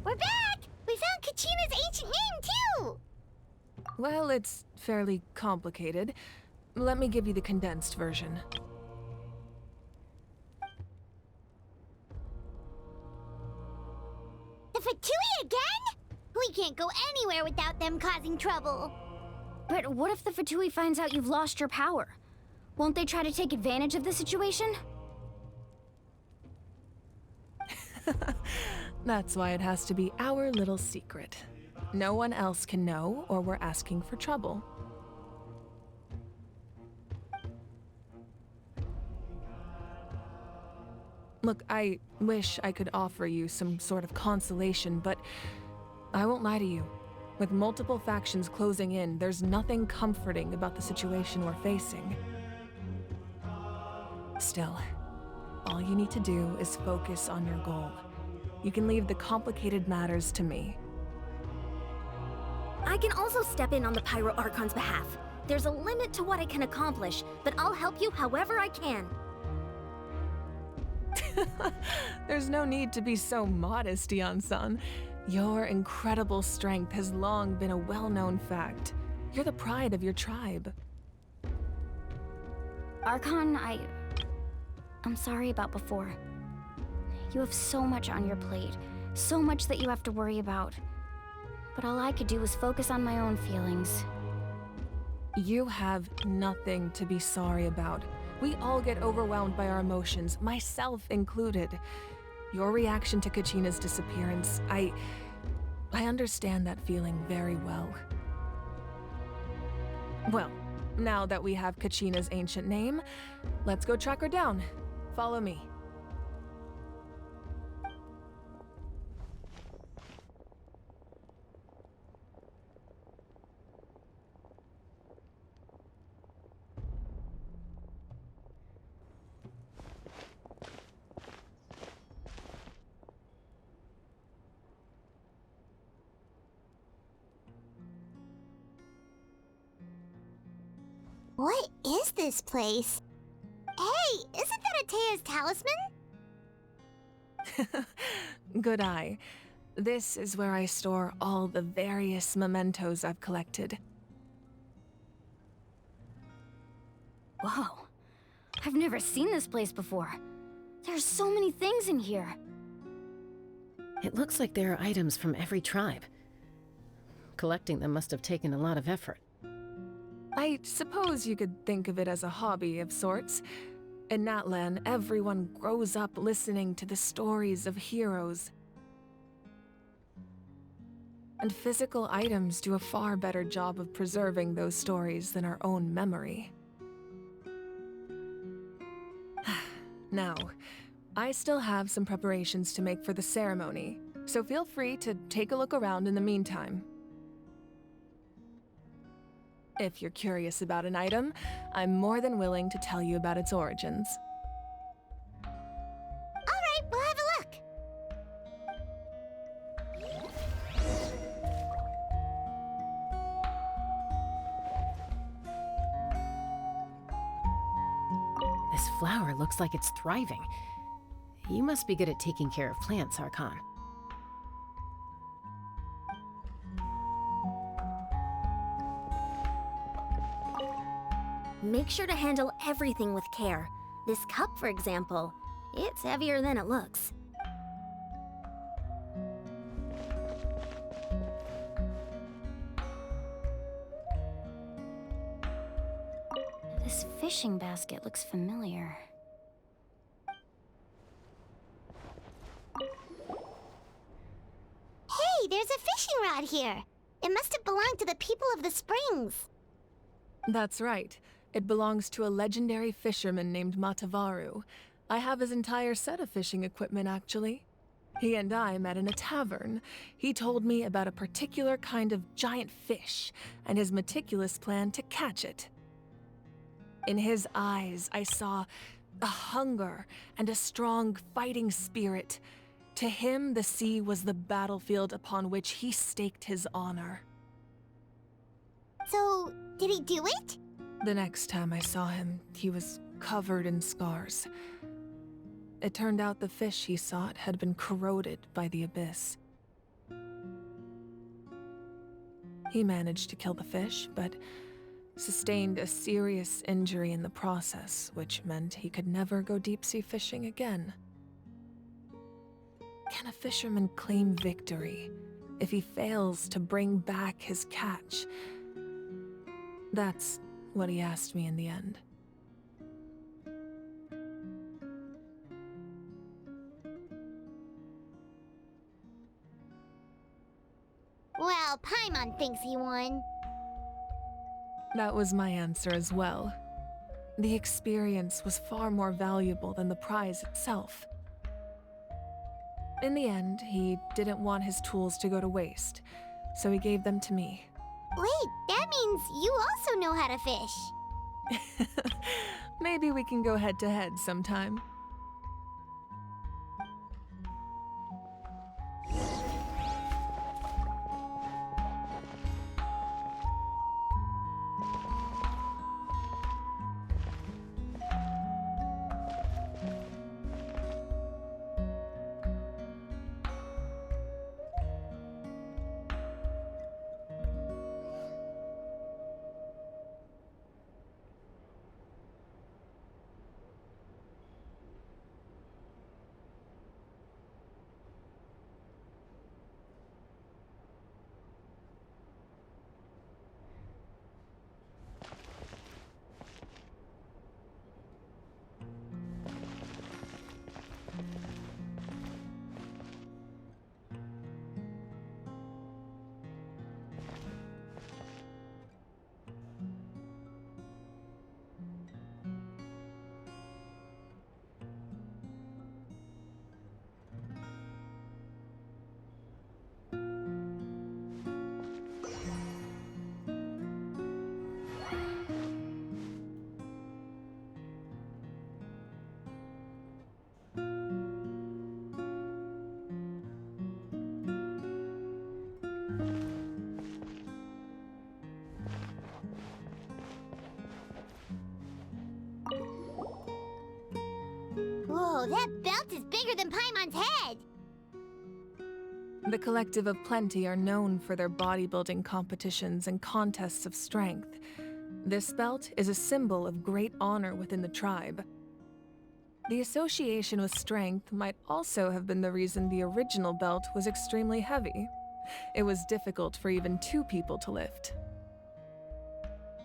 We're back! We found Kachina's ancient name, too! Well, it's fairly complicated. Let me give you the condensed version. The Fatui again? We can't go anywhere without them causing trouble. But what if the Fatui finds out you've lost your power? Won't they try to take advantage of the situation? That's why it has to be our little secret. No one else can know, or we're asking for trouble. Look, I wish I could offer you some sort of consolation, but I won't lie to you. With multiple factions closing in, there's nothing comforting about the situation we're facing. Still, all you need to do is focus on your goal. You can leave the complicated matters to me. I can also step in on the Pyro Archon's behalf. There's a limit to what I can accomplish, but I'll help you however I can. There's no need to be so modest, Yan-san. Your incredible strength has long been a well-known fact. You're the pride of your tribe. Archon, I'm sorry about before. You have so much on your plate, so much that you have to worry about. But all I could do was focus on my own feelings. You have nothing to be sorry about. We all get overwhelmed by our emotions, myself included. Your reaction to Kachina's disappearance, I understand that feeling very well. Well, now that we have Kachina's ancient name, let's go track her down. Follow me. What is this place? Hey, isn't that Atea's talisman? Good eye. This is where I store all the various mementos I've collected. Whoa. I've never seen this place before. There's so many things in here. It looks like there are items from every tribe. Collecting them must have taken a lot of effort. I suppose you could think of it as a hobby of sorts. In Natlan, everyone grows up listening to the stories of heroes. And physical items do a far better job of preserving those stories than our own memory. Now, I still have some preparations to make for the ceremony, so feel free to take a look around in the meantime. If you're curious about an item, I'm more than willing to tell you about its origins. Alright, we'll have a look. This flower looks like it's thriving. You must be good at taking care of plants, Archon. Make sure to handle everything with care. This cup, for example, it's heavier than it looks. This fishing basket looks familiar. Hey, there's a fishing rod here. It must have belonged to the people of the springs. That's right. It belongs to a legendary fisherman named Matavaru. I have his entire set of fishing equipment, actually. He and I met in a tavern. He told me about a particular kind of giant fish and his meticulous plan to catch it. In his eyes, I saw a hunger and a strong fighting spirit. To him, the sea was the battlefield upon which he staked his honor. So, did he do it? The next time I saw him, he was covered in scars. It turned out the fish he sought had been corroded by the abyss. He managed to kill the fish, but sustained a serious injury in the process, which meant he could never go deep-sea fishing again. Can a fisherman claim victory if he fails to bring back his catch? That's what he asked me in the end. Well, Paimon thinks he won. That was my answer as well. The experience was far more valuable than the prize itself. In the end, he didn't want his tools to go to waste, so he gave them to me. Wait, that means you also know how to fish. Maybe we can go head-to-head sometime. Whoa, that belt is bigger than Paimon's head! The Collective of Plenty are known for their bodybuilding competitions and contests of strength. This belt is a symbol of great honor within the tribe. The association with strength might also have been the reason the original belt was extremely heavy. It was difficult for even 2 people to lift.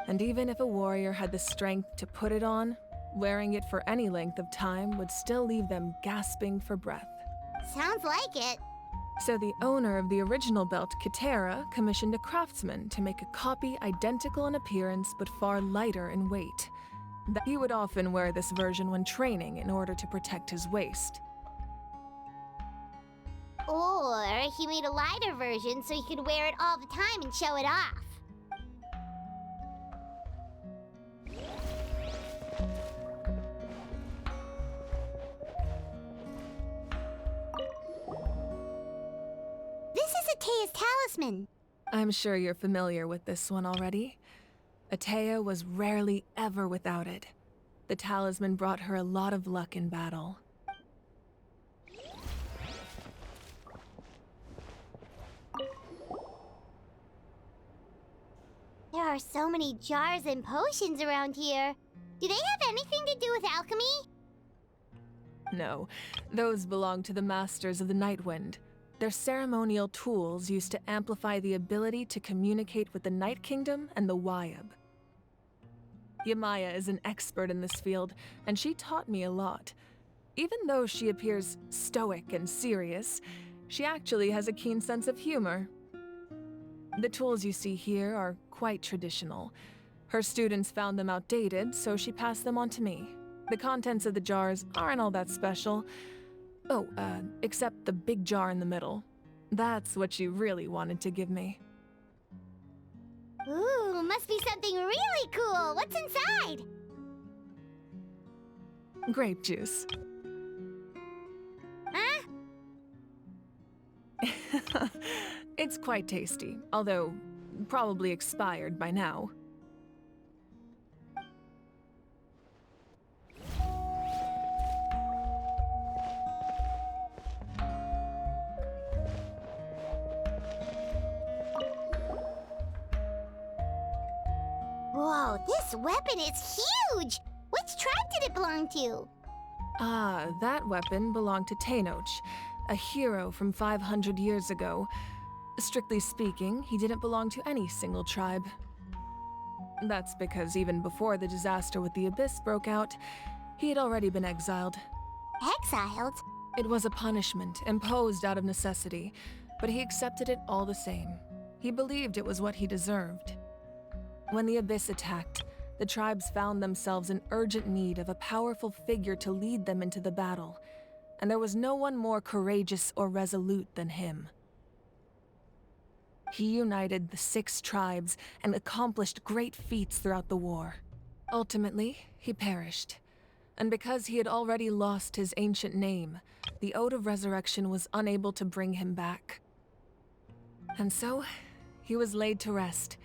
And even if a warrior had the strength to put it on, wearing it for any length of time would still leave them gasping for breath. Sounds like it. So the owner of the original belt, Katera, commissioned a craftsman to make a copy identical in appearance but far lighter in weight. He would often wear this version when training in order to protect his waist. Or he made a lighter version so he could wear it all the time and show it off. This is Atea's talisman. I'm sure you're familiar with this one already. Atea was rarely ever without it. The talisman brought her a lot of luck in battle. There are so many jars and potions around here. Do they have anything to do with alchemy? No, those belong to the Masters of the Night Wind. They're ceremonial tools used to amplify the ability to communicate with the Night Kingdom and the Wyab. Yamaya is an expert in this field, and she taught me a lot. Even though she appears stoic and serious, she actually has a keen sense of humor. The tools you see here are quite traditional. Her students found them outdated, so she passed them on to me. The contents of the jars aren't all that special. Oh, except the big jar in the middle. That's what she really wanted to give me. Ooh, must be something really cool. What's inside? Grape juice. Huh? It's quite tasty, although probably expired by now. This weapon is huge! Which tribe did it belong to? Ah, that weapon belonged to Tenoch, a hero from 500 years ago. Strictly speaking, he didn't belong to any single tribe. That's because even before the disaster with the Abyss broke out, he had already been exiled. Exiled? It was a punishment imposed out of necessity, but he accepted it all the same. He believed it was what he deserved. When the Abyss attacked, the tribes found themselves in urgent need of a powerful figure to lead them into the battle, and there was no one more courageous or resolute than him. He united the 6 tribes and accomplished great feats throughout the war. Ultimately, he perished. And because he had already lost his ancient name, the Ode of Resurrection was unable to bring him back. And so, he was laid to rest,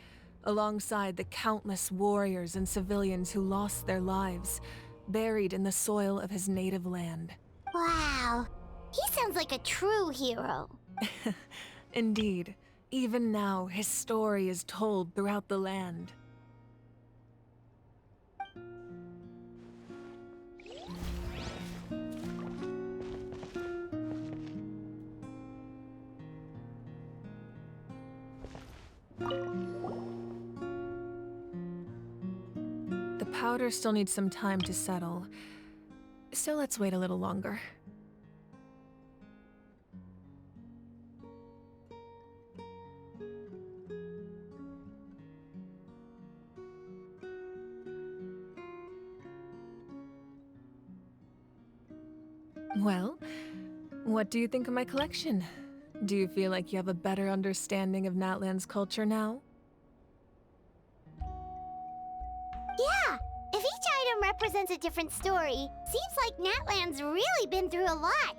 alongside the countless warriors and civilians who lost their lives, buried in the soil of his native land. Wow. He sounds like a true hero. Indeed. Even now, his story is told throughout the land. The powder still needs some time to settle, so let's wait a little longer. Well, what do you think of my collection? Do you feel like you have a better understanding of Natlan's culture now? Yeah, if each item represents a different story, seems like Natlan's really been through a lot.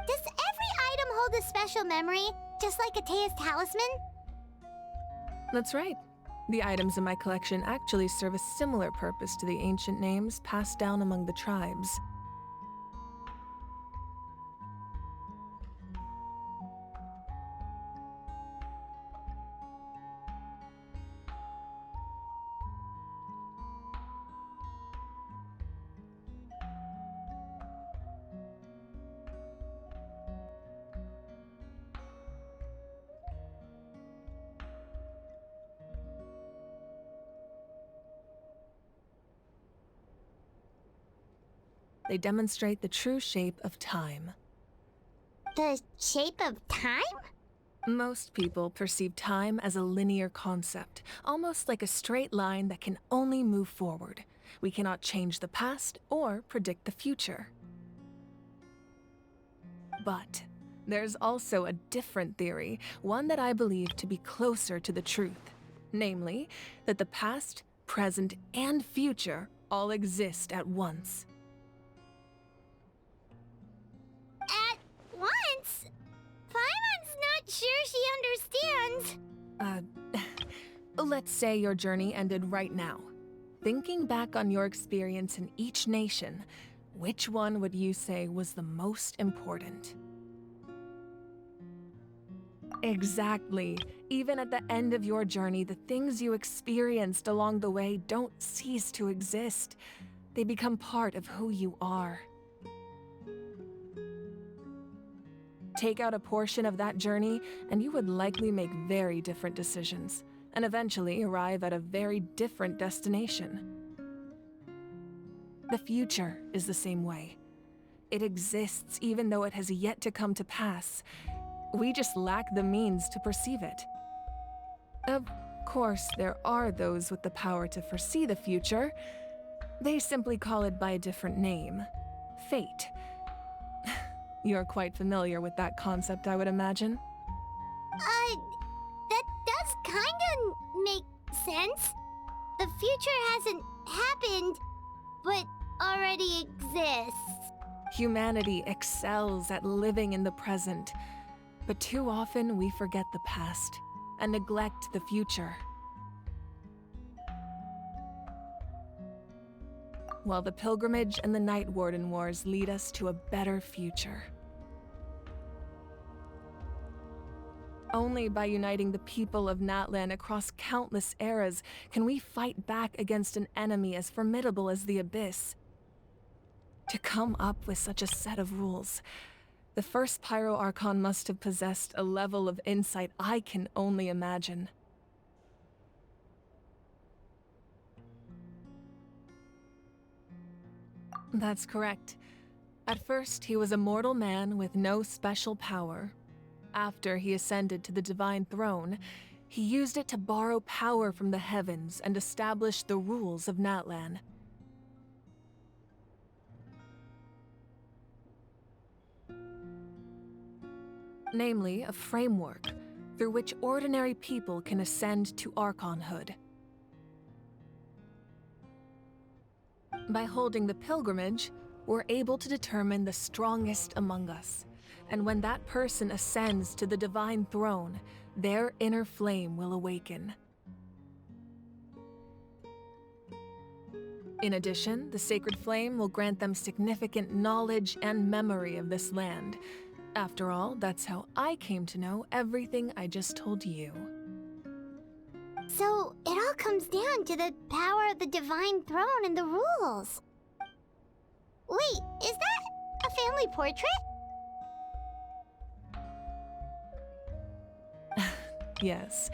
Does every item hold a special memory, just like Atea's talisman? That's right. The items in my collection actually serve a similar purpose to the ancient names passed down among the tribes. They demonstrate the true shape of time. The shape of time? Most people perceive time as a linear concept, almost like a straight line that can only move forward. We cannot change the past or predict the future. But there's also a different theory, one that I believe to be closer to the truth. Namely, that the past, present, and future all exist at once. At once? Paimon's not sure she understands. Let's say your journey ended right now. Thinking back on your experience in each nation, which one would you say was the most important? Exactly. Even at the end of your journey, the things you experienced along the way don't cease to exist. They become part of who you are. Take out a portion of that journey, and you would likely make very different decisions, and eventually arrive at a very different destination. The future is the same way. It exists even though it has yet to come to pass. We just lack the means to perceive it. Of course, there are those with the power to foresee the future. They simply call it by a different name. Fate. You're quite familiar with that concept, I would imagine. That does kinda make sense. The future hasn't happened, but already exists. Humanity excels at living in the present, but too often we forget the past and neglect the future. While the pilgrimage and the Night Warden Wars lead us to a better future. Only by uniting the people of Natlan across countless eras can we fight back against an enemy as formidable as the Abyss. To come up with such a set of rules, the first Pyro Archon must have possessed a level of insight I can only imagine. That's correct. At first, he was a mortal man with no special power. After he ascended to the divine throne, he used it to borrow power from the heavens and establish the rules of Natlan. Namely, a framework through which ordinary people can ascend to Archonhood. By holding the pilgrimage, we're able to determine the strongest among us. And when that person ascends to the divine throne, their inner flame will awaken. In addition, the sacred flame will grant them significant knowledge and memory of this land. After all, that's how I came to know everything I just told you. So, it all comes down to the power of the divine throne and the rules. Wait, is that a family portrait? Yes,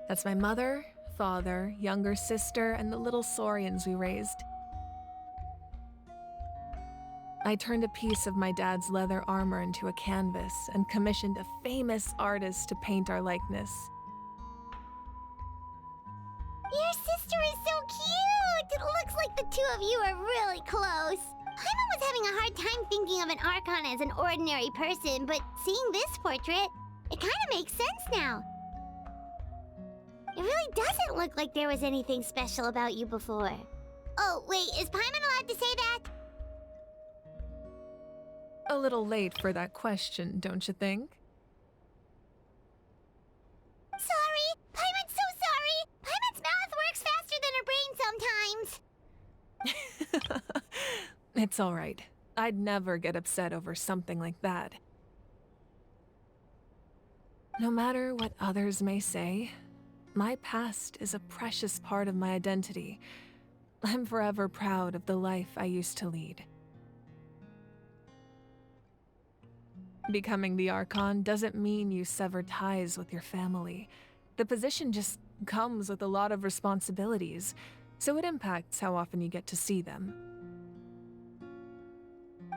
that's my mother, father, younger sister, and the little saurians we raised. I turned a piece of my dad's leather armor into a canvas and commissioned a famous artist to paint our likeness. Your sister is so cute! It looks like the two of you are really close. Paimon was having a hard time thinking of an Archon as an ordinary person, but seeing this portrait, it kind of makes sense now. It really doesn't look like there was anything special about you before. Oh, wait, is Paimon allowed to say that? A little late for that question, don't you think? Sorry! Paimon's so sorry! Paimon's mouth works faster than her brain sometimes! It's all right. I'd never get upset over something like that. No matter what others may say, my past is a precious part of my identity. I'm forever proud of the life I used to lead. Becoming the Archon doesn't mean you sever ties with your family. The position just comes with a lot of responsibilities, so it impacts how often you get to see them.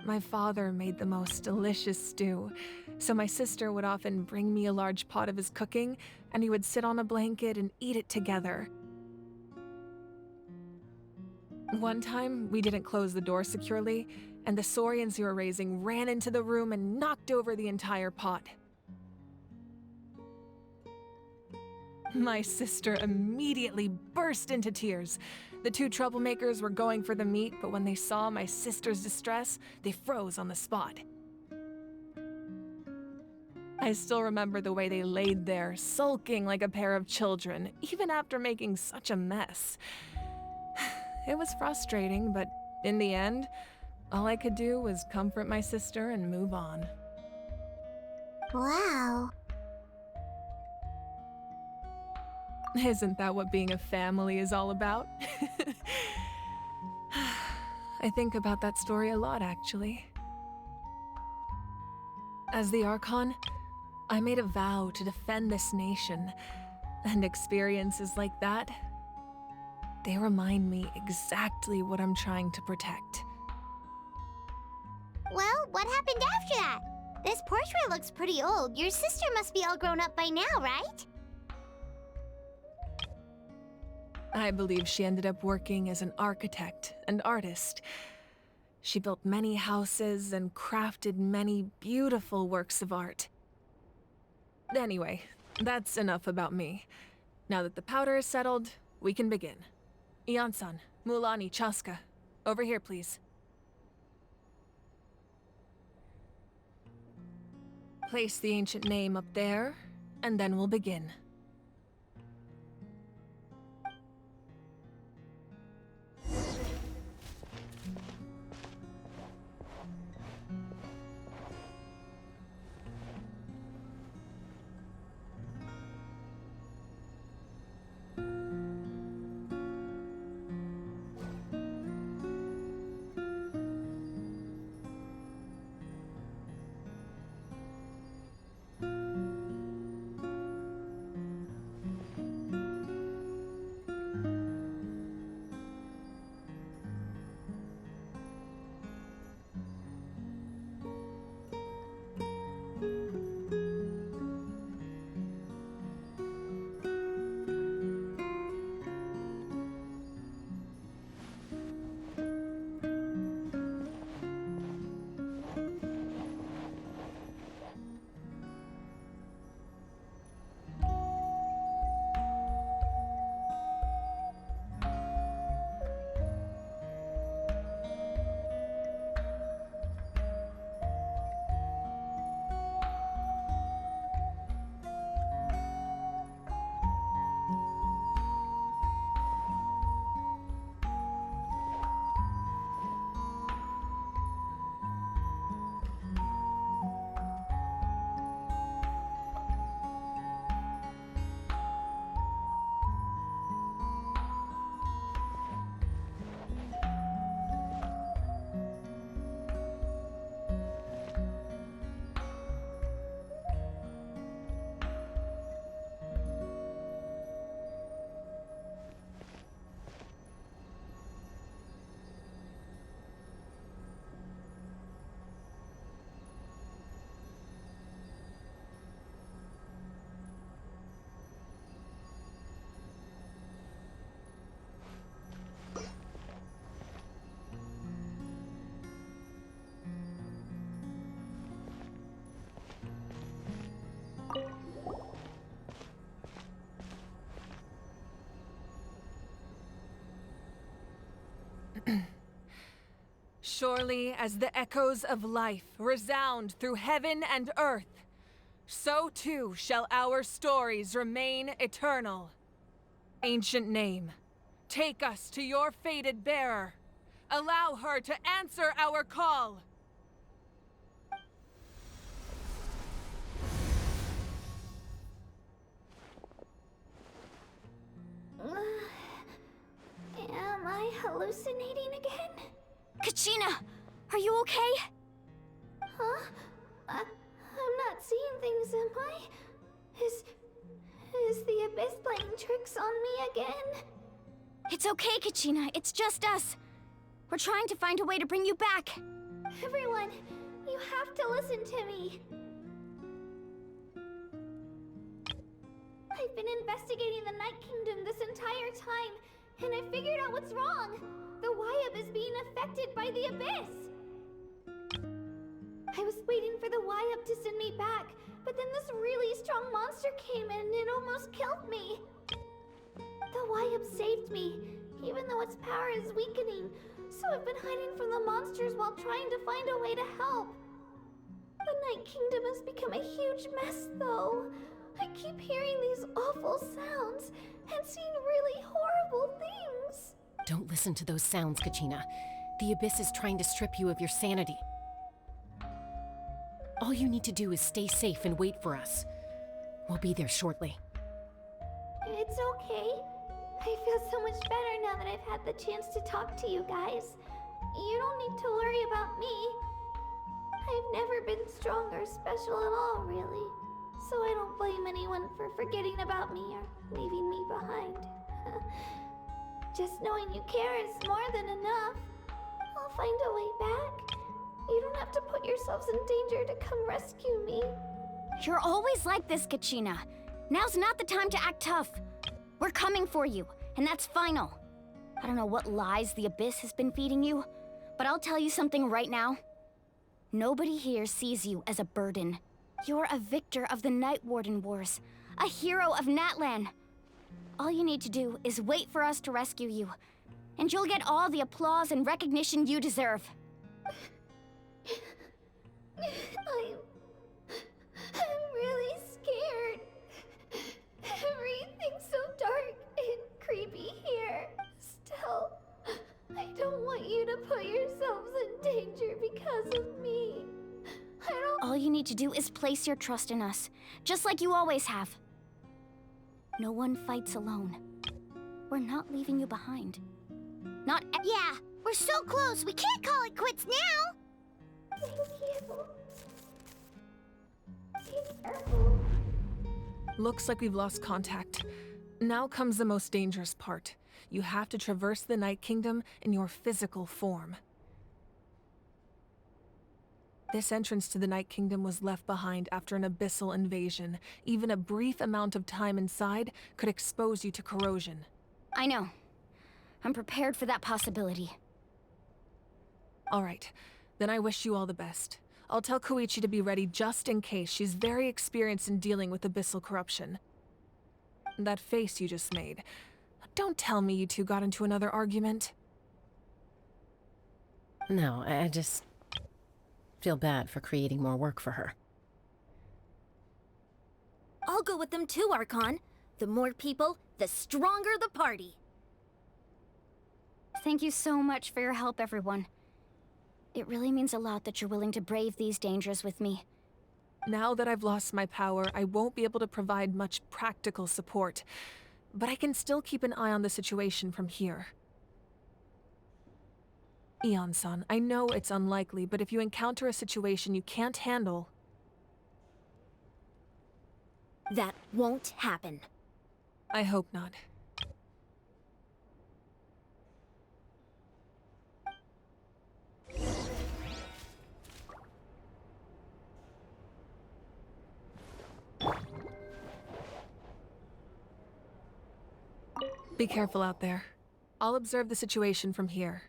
My father made the most delicious stew, so my sister would often bring me a large pot of his cooking, and we would sit on a blanket and eat it together. One time, we didn't close the door securely, and the saurians we were raising ran into the room and knocked over the entire pot. My sister immediately burst into tears. The two troublemakers were going for the meat, but when they saw my sister's distress, they froze on the spot. I still remember the way they laid there, sulking like a pair of children, even after making such a mess. It was frustrating, but in the end, all I could do was comfort my sister and move on. Wow. Isn't that what being a family is all about? I think about that story a lot, actually. As the Archon, I made a vow to defend this nation, and experiences like that, they remind me exactly what I'm trying to protect. Well, what happened after that? This portrait looks pretty old. Your sister must be all grown up by now, right? I believe she ended up working as an architect and artist. She built many houses and crafted many beautiful works of art. Anyway, that's enough about me. Now that the powder is settled, we can begin. Ian-san, Mulani, Chaska, over here, please. Place the ancient name up there, and then we'll begin. surely as the echoes of life resound through heaven and earth, so too shall our stories remain eternal. Ancient name, take us to your fated bearer. Allow her to answer our call. Am I hallucinating again? Kachina, are you okay? Huh? I'm not seeing things, am I? Is the Abyss playing tricks on me again? It's okay, Kachina. It's just us. We're trying to find a way to bring you back. Everyone, you have to listen to me. I've been investigating the Night Kingdom this entire time, and I figured out what's wrong. The Wyab is being affected by the Abyss. I was waiting for the Wyab to send me back, but then this really strong monster came in and it almost killed me. The Wyab saved me, even though its power is weakening, so I've been hiding from the monsters while trying to find a way to help. The Night Kingdom has become a huge mess, though. I keep hearing these awful sounds and seeing really horrible things. Don't listen to those sounds, Kachina. The Abyss is trying to strip you of your sanity. All you need to do is stay safe and wait for us. We'll be there shortly. It's okay. I feel so much better now that I've had the chance to talk to you guys. You don't need to worry about me. I've never been strong or special at all, really. So I don't blame anyone for forgetting about me or leaving me behind. Just knowing you care is more than enough. I'll find a way back. You don't have to put yourselves in danger to come rescue me. You're always like this, Kachina. Now's not the time to act tough. We're coming for you, and that's final. I don't know what lies the Abyss has been feeding you, but I'll tell you something right now. Nobody here sees you as a burden. You're a victor of the Night Warden Wars, a hero of Natlan. All you need to do is wait for us to rescue you, and you'll get all the applause and recognition you deserve. I'm really scared. Everything's so dark and creepy here. Still, I don't want you to put yourselves in danger because of me. I don't... All you need to do is place your trust in us, just like you always have. No one fights alone. We're not leaving you behind. Not e- Yeah, we're so close. We can't call it quits now. Thank you. Be careful. Looks like we've lost contact. Now comes the most dangerous part. You have to traverse the Night Kingdom in your physical form. This entrance to the Night Kingdom was left behind after an abyssal invasion. Even a brief amount of time inside could expose you to corrosion. I know. I'm prepared for that possibility. All right, then I wish you all the best. I'll tell Koichi to be ready just in case. She's very experienced in dealing with abyssal corruption. That face you just made. Don't tell me you two got into another argument. No, I just feel bad for creating more work for her. I'll go with them too, Archon. The more people, the stronger the party. Thank you so much for your help, everyone. It really means a lot that you're willing to brave these dangers with me. Now that I've lost my power, I won't be able to provide much practical support, but I can still keep an eye on the situation from here. Eon-san, I know it's unlikely, but if you encounter a situation you can't handle... That won't happen. I hope not. Be careful out there. I'll observe the situation from here.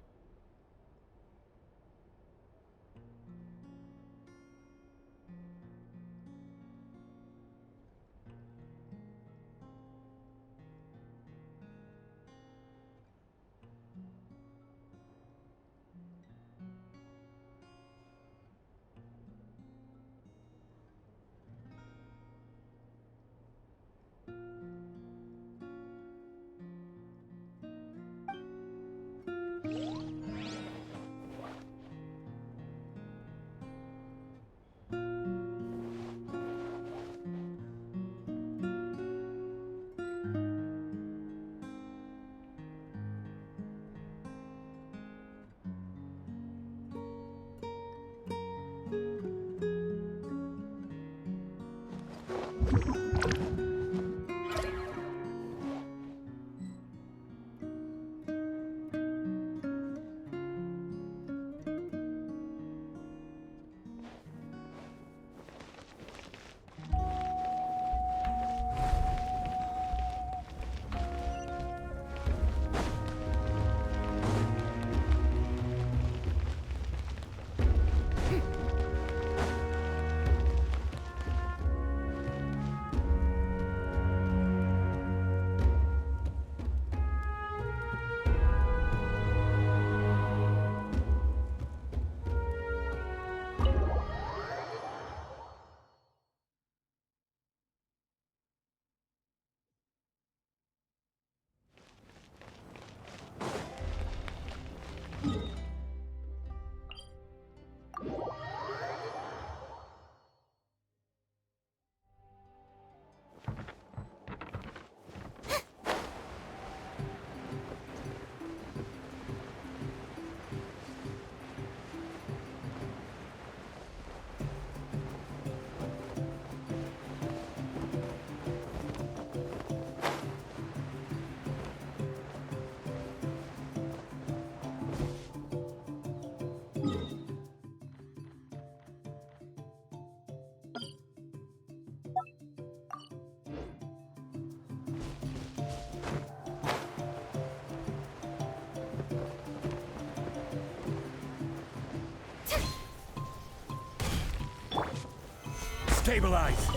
Stabilize!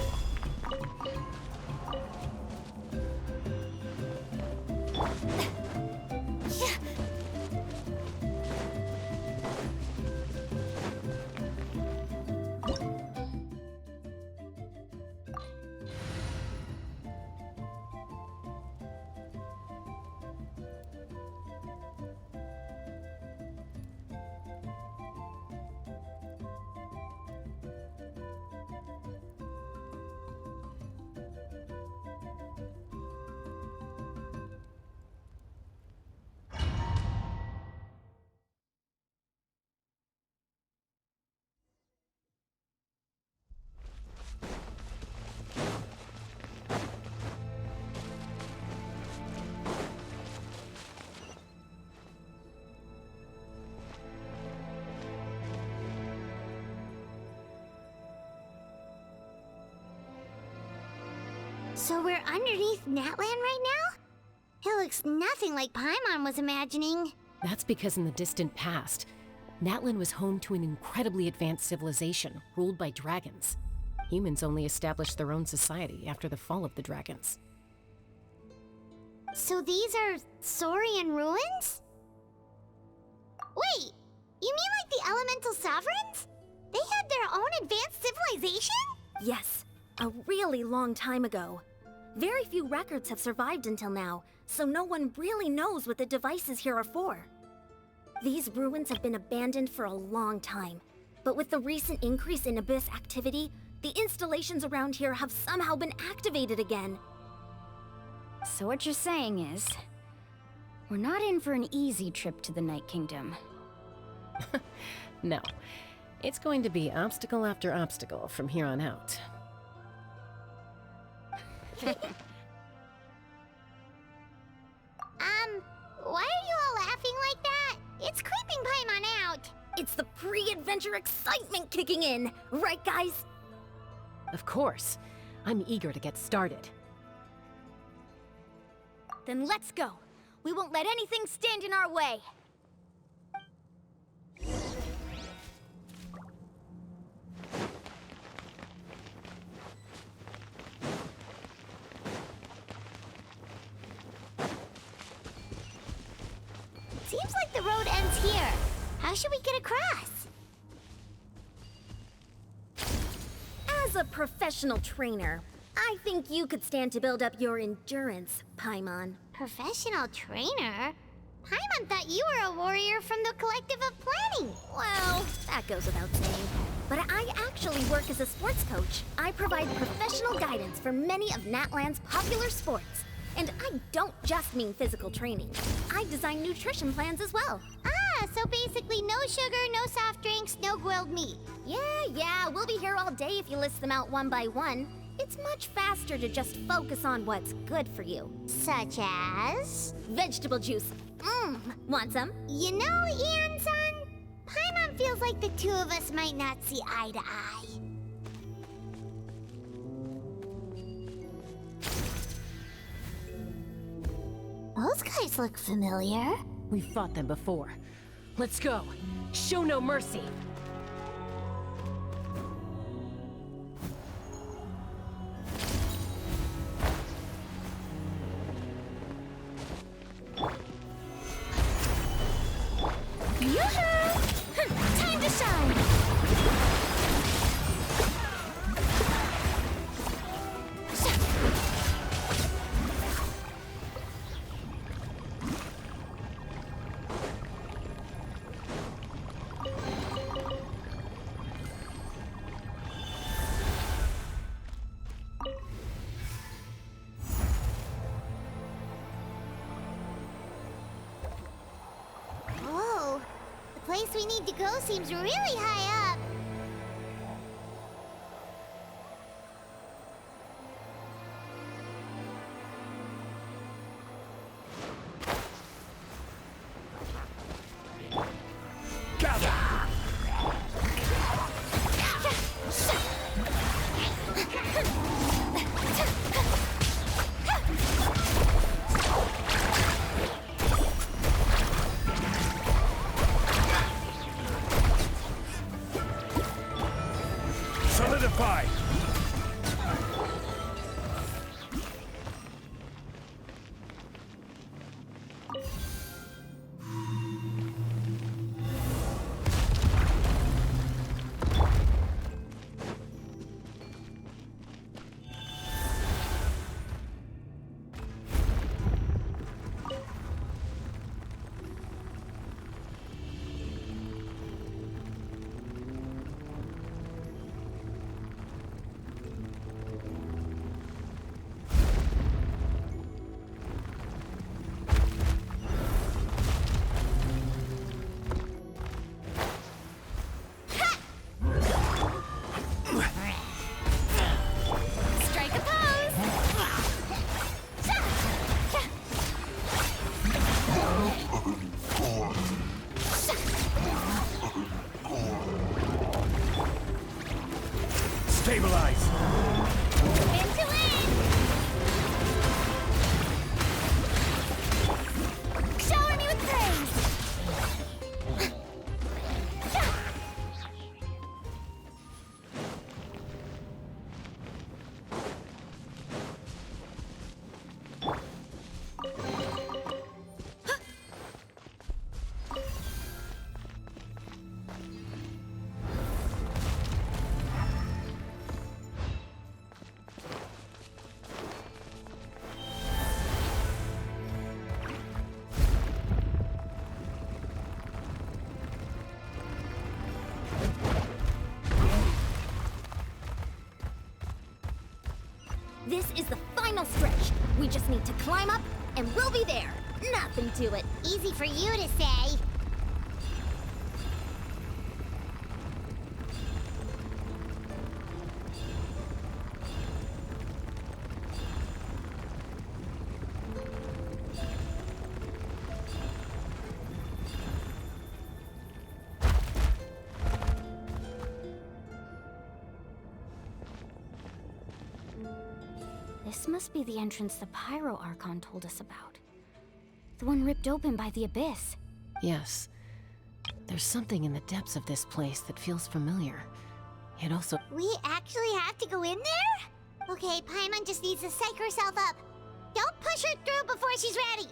So we're underneath Natlan right now? It looks nothing like Paimon was imagining. That's because in the distant past, Natlan was home to an incredibly advanced civilization ruled by dragons. Humans only established their own society after the fall of the dragons. So these are Saurian ruins? Wait, you mean like the elemental sovereigns? They had their own advanced civilization? Yes, a really long time ago. Very few records have survived until now, so no one really knows what the devices here are for. These ruins have been abandoned for a long time, but with the recent increase in Abyss activity, the installations around here have somehow been activated again. So what you're saying is, we're not in for an easy trip to the Night Kingdom. No. It's going to be obstacle after obstacle from here on out. Why are you all laughing like that? It's creeping Paimon out. It's the pre-adventure excitement kicking in, right guys? Of course. I'm eager to get started. Then let's go. We won't let anything stand in our way. Seems like the road ends here. How should we get across? As a professional trainer, I think you could stand to build up your endurance, Paimon. Professional trainer? Paimon thought you were a warrior from the Collective of Planning. Well, that goes without saying. But I actually work as a sports coach. I provide professional guidance for many of Natlan's popular sports. And I don't just mean physical training. I design nutrition plans as well. Ah, so basically no sugar, no soft drinks, no grilled meat. Yeah, we'll be here all day if you list them out one by one. It's much faster to just focus on what's good for you. Such as? Vegetable juice. Want some? You know, Ian-san, Paimon feels like the two of us might not see eye to eye. Those guys look familiar. We've fought them before. Let's go. Show no mercy. Yoo-hoo! Time to shine! Whoa, the place we need to go seems really high up. Gather! This is the final stretch. We just need to climb up, and we'll be there. Nothing to it. Easy for you to say. This must be the entrance the Pyro Archon told us about. The one ripped open by the Abyss. Yes. There's something in the depths of this place that feels familiar. It also... We actually have to go in there? Okay, Paimon just needs to psych herself up. Don't push her through before she's ready.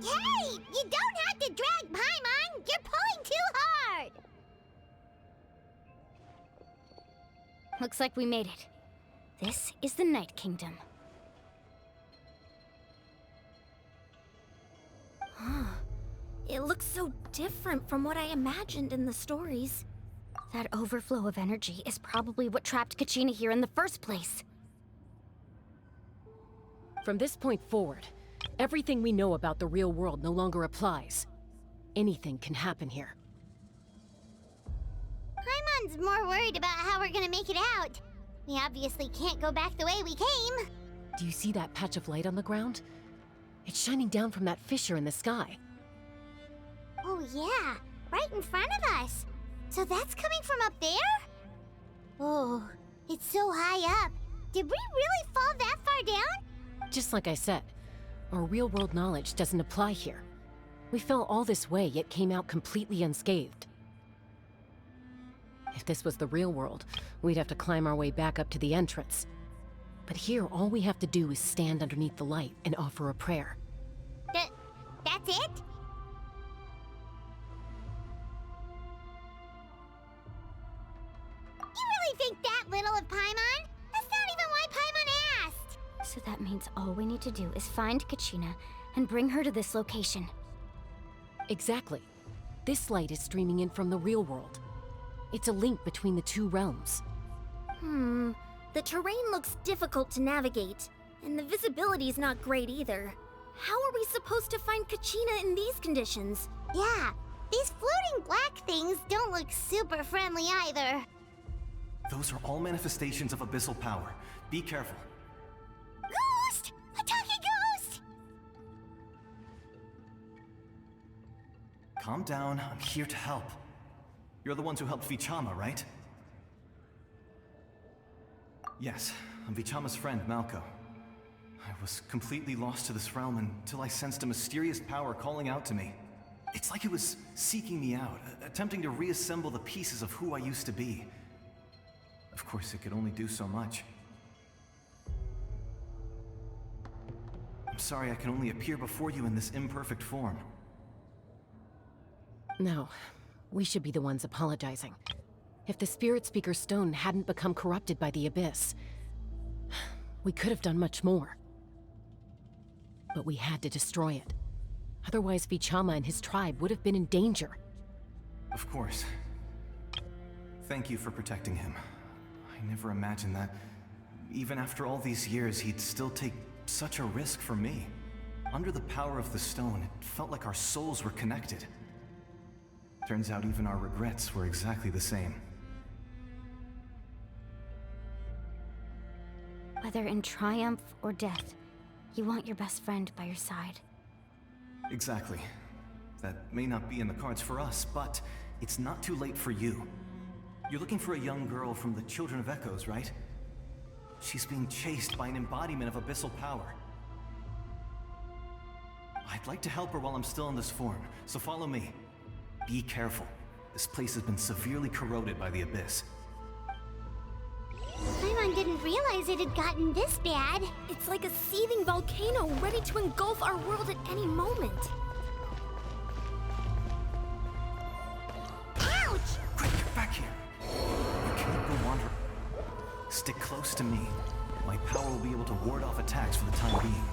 Hey! You don't have to drag Paimon! You're pulling too hard! Looks like we made it. This is the Night Kingdom. It looks so different from what I imagined in the stories. That overflow of energy is probably what trapped Kachina here in the first place. From this point forward, everything we know about the real world no longer applies. Anything can happen here. Paimon's more worried about how we're gonna make it out. We obviously can't go back the way we came. Do you see that patch of light on the ground? It's shining down from that fissure in the sky. Oh yeah, right in front of us. So that's coming from up there? Oh, it's so high up. Did we really fall that far down? Just like I said, our real-world knowledge doesn't apply here. We fell all this way, yet came out completely unscathed. If this was the real world, we'd have to climb our way back up to the entrance. But here, all we have to do is stand underneath the light and offer a prayer. That's it? You really think that little of Paimon? That's not even why Paimon asked! So that means all we need to do is find Kachina and bring her to this location. Exactly. This light is streaming in from the real world. It's a link between the two realms. The terrain looks difficult to navigate, and the visibility's not great either. How are we supposed to find Kachina in these conditions? Yeah, these floating black things don't look super friendly either. Those are all manifestations of abyssal power. Be careful. Ghost! A talking ghost! Calm down, I'm here to help. You're the ones who helped Vichama, right? Yes, I'm Vichama's friend, Malko. I was completely lost to this realm until I sensed a mysterious power calling out to me. It's like it was seeking me out, attempting to reassemble the pieces of who I used to be. Of course, it could only do so much. I'm sorry I can only appear before you in this imperfect form. No, we should be the ones apologizing. If the Spirit Speaker Stone hadn't become corrupted by the Abyss, we could have done much more. But we had to destroy it. Otherwise, Vichama and his tribe would have been in danger. Of course. Thank you for protecting him. I never imagined that, even after all these years, he'd still take such a risk for me. Under the power of the stone, it felt like our souls were connected. Turns out even our regrets were exactly the same. Whether in triumph or death, you want your best friend by your side. Exactly. That may not be in the cards for us, but it's not too late for you. You're looking for a young girl from the Children of Echoes, right? She's being chased by an embodiment of abyssal power. I'd like to help her while I'm still in this form, so follow me. Be careful. This place has been severely corroded by the Abyss. Paimon didn't realize it had gotten this bad. It's like a seething volcano ready to engulf our world at any moment. Ouch! Quick, get back here! You can't go wandering. Stick close to me. My power will be able to ward off attacks for the time being.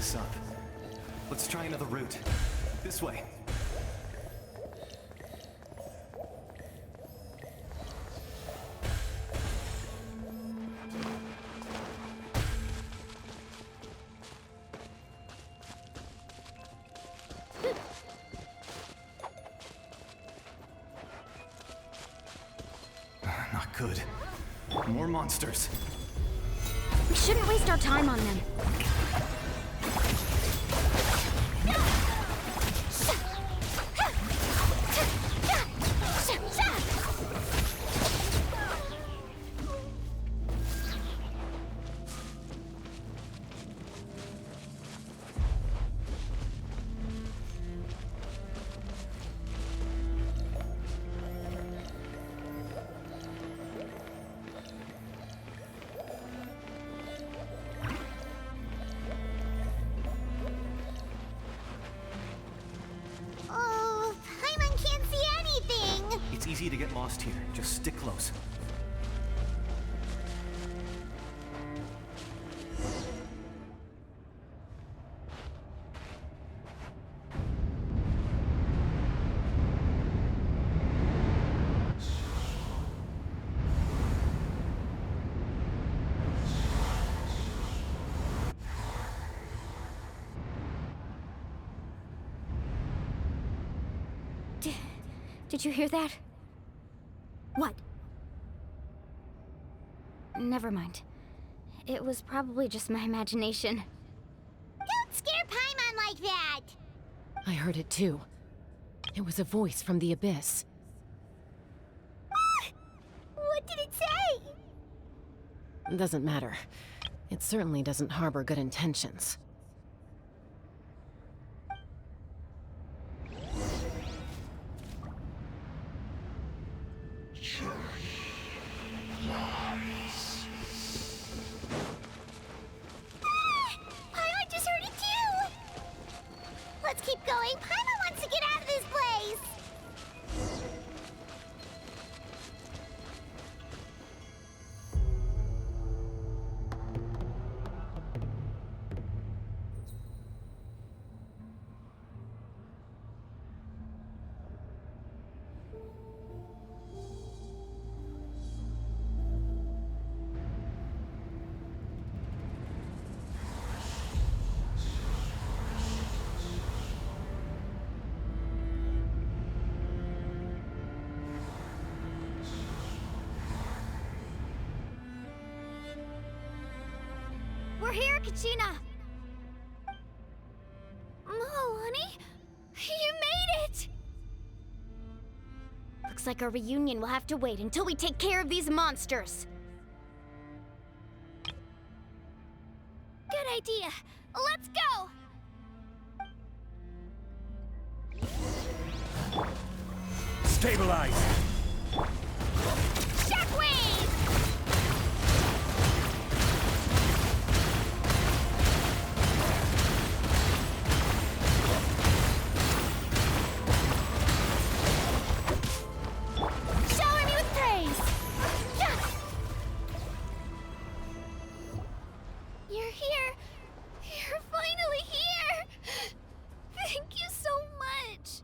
this up. Let's try another route. This way. Not good. More monsters. We shouldn't waste our time on them. Oh, Paimon can't see anything! It's easy to get lost here. Just stick close. Did you hear that? What? Never mind. It was probably just my imagination. Don't scare Paimon like that! I heard it too. It was a voice from the abyss. What did it say? Doesn't matter. It certainly doesn't harbor good intentions. Paimon just heard it too! Let's keep going. Paimon wants to get out of this place! We're here, Kachina! Oh, honey? You made it! Looks like our reunion will have to wait until we take care of these monsters. Good idea. Let's go! Stabilize! Shockwave! Shower me with praise! You're here! You're finally here! Thank you so much!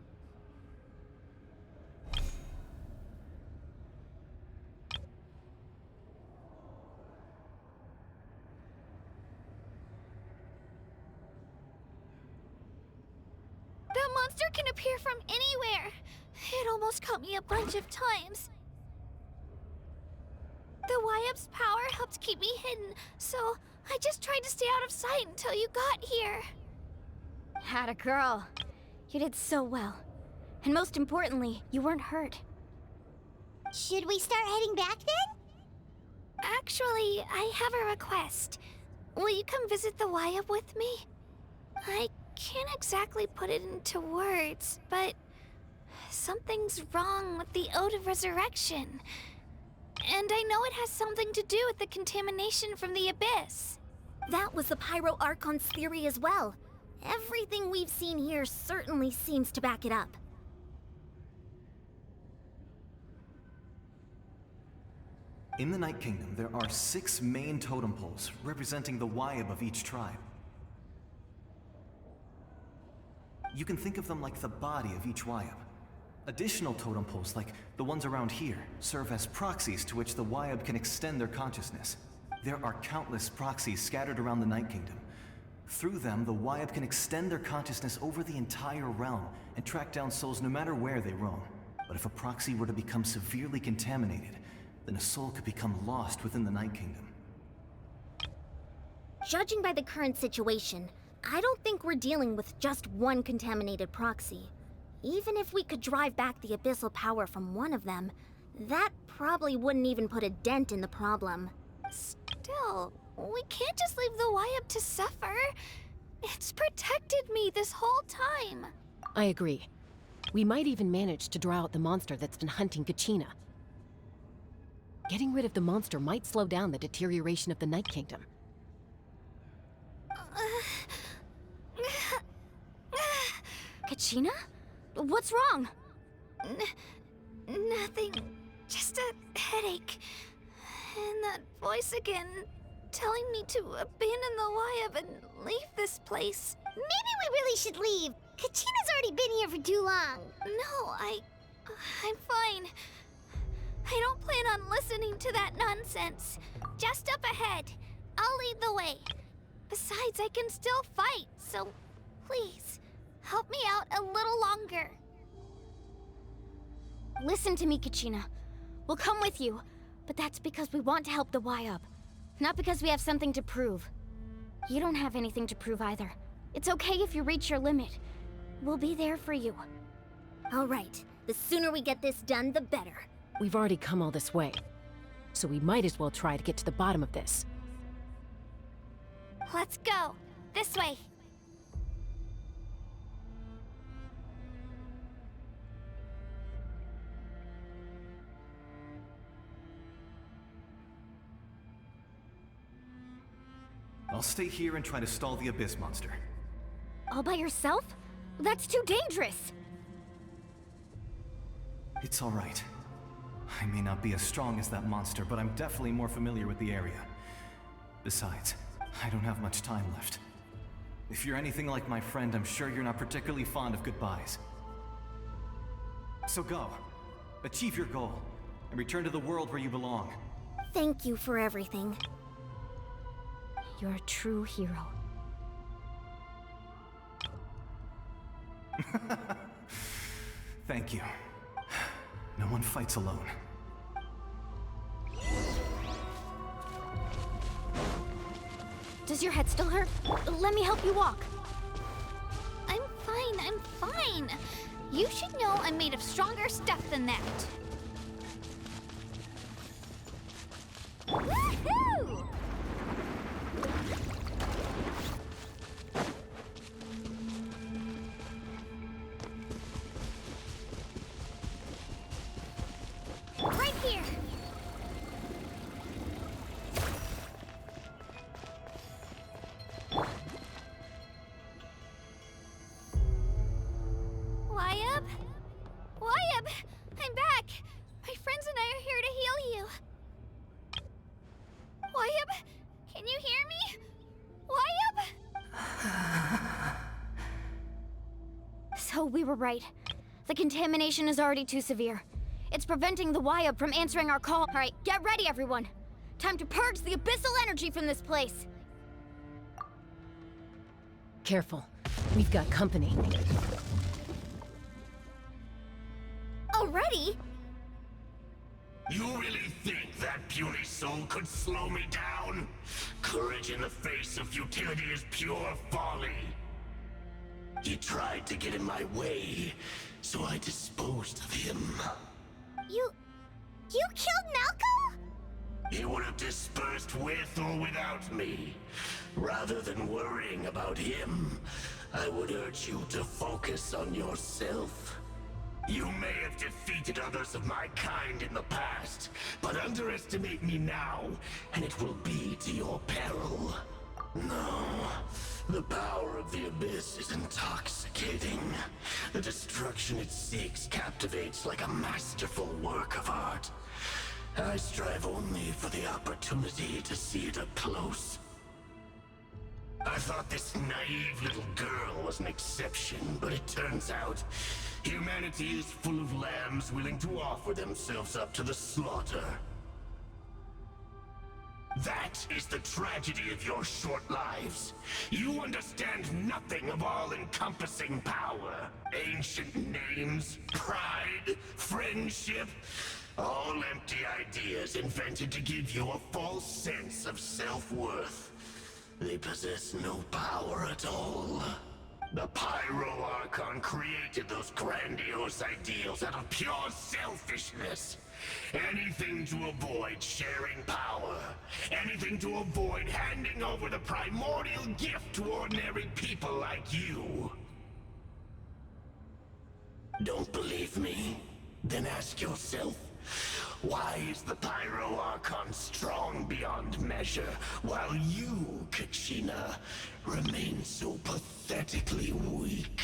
That monster can appear from anywhere. It almost caught me a bunch of times. The YF's power helped keep me hidden, so I just tried to stay out of sight until you got here. Atta girl. You did so well. And most importantly, you weren't hurt. Should we start heading back then? Actually, I have a request. Will you come visit the YF with me? I can't exactly put it into words, but something's wrong with the Ode of Resurrection. And I know it has something to do with the contamination from the Abyss. That was the Pyro Archon's theory as well. Everything we've seen here certainly seems to back it up. In the Night Kingdom, there are 6 main totem poles representing the Wyab of each tribe. You can think of them like the body of each Wyab. Additional totem poles, like the ones around here, serve as proxies to which the Wyab can extend their consciousness. There are countless proxies scattered around the Night Kingdom. Through them, the Wyab can extend their consciousness over the entire realm and track down souls no matter where they roam. But if a proxy were to become severely contaminated, then a soul could become lost within the Night Kingdom. Judging by the current situation, I don't think we're dealing with just one contaminated proxy. Even if we could drive back the abyssal power from one of them, that probably wouldn't even put a dent in the problem. Still, we can't just leave the Wyab to suffer. It's protected me this whole time. I agree. We might even manage to draw out the monster that's been hunting Kachina. Getting rid of the monster might slow down the deterioration of the Night Kingdom. Kachina? What's wrong? Nothing. Just a headache. And that voice again, telling me to abandon the Wyab and leave this place. Maybe we really should leave. Kachina's already been here for too long. No, I'm fine. I don't plan on listening to that nonsense. Just up ahead. I'll lead the way. Besides, I can still fight, so please, help me out a little longer. Listen to me, Kachina. We'll come with you, but that's because we want to help the Wyab, not because we have something to prove. You don't have anything to prove either. It's okay if you reach your limit. We'll be there for you. All right, the sooner we get this done, the better. We've already come all this way, so we might as well try to get to the bottom of this. Let's go. This way. I'll stay here and try to stall the Abyss monster. All by yourself? That's too dangerous! It's all right. I may not be as strong as that monster, but I'm definitely more familiar with the area. Besides, I don't have much time left. If you're anything like my friend, I'm sure you're not particularly fond of goodbyes. So go. Achieve your goal, and return to the world where you belong. Thank you for everything. You're a true hero. Thank you. No one fights alone. Does your head still hurt? Let me help you walk. I'm fine. You should know I'm made of stronger stuff than that. Woohoo! Right here. Wyab! I'm back! My friends and I are here to heal you. Wyab, can you hear me? Wyab? So we were right. The contamination is already too severe. It's preventing the Wyab from answering our call. All right, get ready, everyone. Time to purge the abyssal energy from this place. Careful. We've got company. Already? You really think that puny soul could slow me down? Courage in the face of futility is pure folly. He tried to get in my way, so I disposed of him. You killed Malco? He would have dispersed with or without me. Rather than worrying about him, I would urge you to focus on yourself. You may have defeated others of my kind in the past, but underestimate me now, and it will be to your peril. No, the power of the Abyss is intoxicating. The destruction it seeks captivates like a masterful work of art. I strive only for the opportunity to see it up close. I thought this naive little girl was an exception, but it turns out humanity is full of lambs willing to offer themselves up to the slaughter. That is the tragedy of your short lives. You understand nothing of all-encompassing power. Ancient names, pride, friendship, all empty ideas invented to give you a false sense of self-worth. They possess no power at all. The Pyro Archon created those grandiose ideals out of pure selfishness. Anything to avoid sharing power. Anything to avoid handing over the primordial gift to ordinary people like you. Don't believe me? Then ask yourself, why is the Pyro Archon strong beyond measure, while you, Kachina, remain so pathetically weak?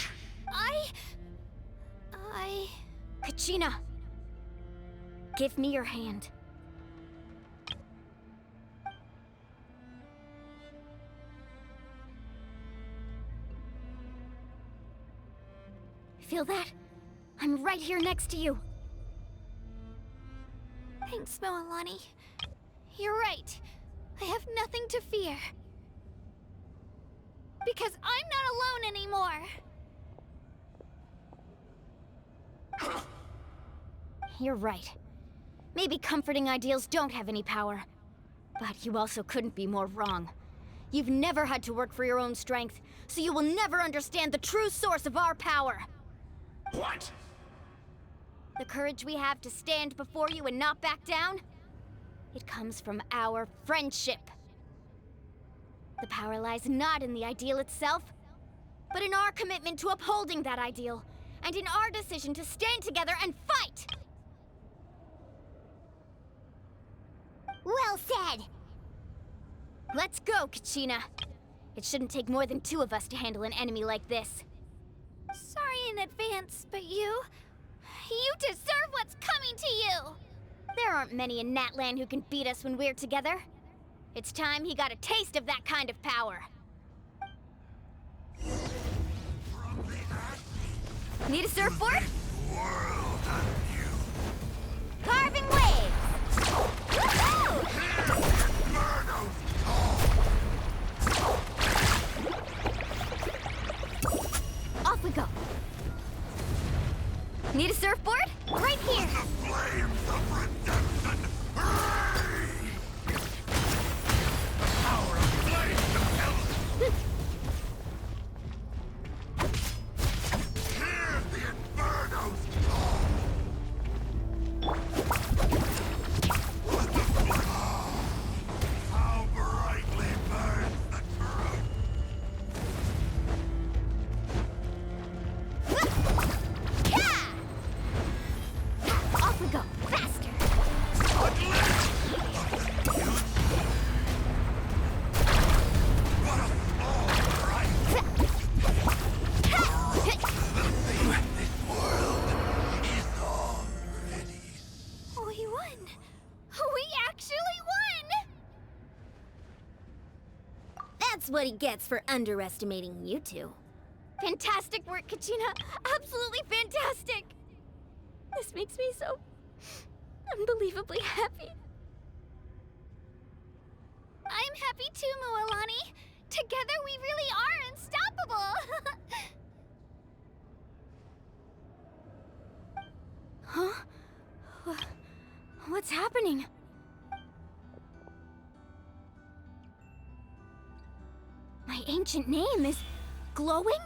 Kachina! Give me your hand. Feel that? I'm right here next to you. Thanks, Moalani. You're right. I have nothing to fear. Because I'm not alone anymore. You're right. Maybe comforting ideals don't have any power. But you also couldn't be more wrong. You've never had to work for your own strength, so you will never understand the true source of our power. What? The courage we have to stand before you and not back down? It comes from our friendship. The power lies not in the ideal itself, but in our commitment to upholding that ideal, and in our decision to stand together and fight! Well said! Let's go, Kachina. It shouldn't take more than 2 of us to handle an enemy like this. Sorry in advance, but you deserve what's coming to you! There aren't many in Natlan who can beat us when we're together. It's time he got a taste of that kind of power. Need a surfboard? Carving waves! Woohoo! Off we go. Need a surfboard? Right here. The flames of redemption! Hurry! The power of flame compels. Hear the infernos! What the flame? How brightly burns the truth! Off we go. Faster. We won! We actually won! That's what he gets for underestimating you two. Fantastic work, Kachina. Absolutely fantastic. This makes me so unbelievably happy. I'm happy too, Moalani. Together we really are unstoppable! Huh? What's happening? My ancient name is glowing?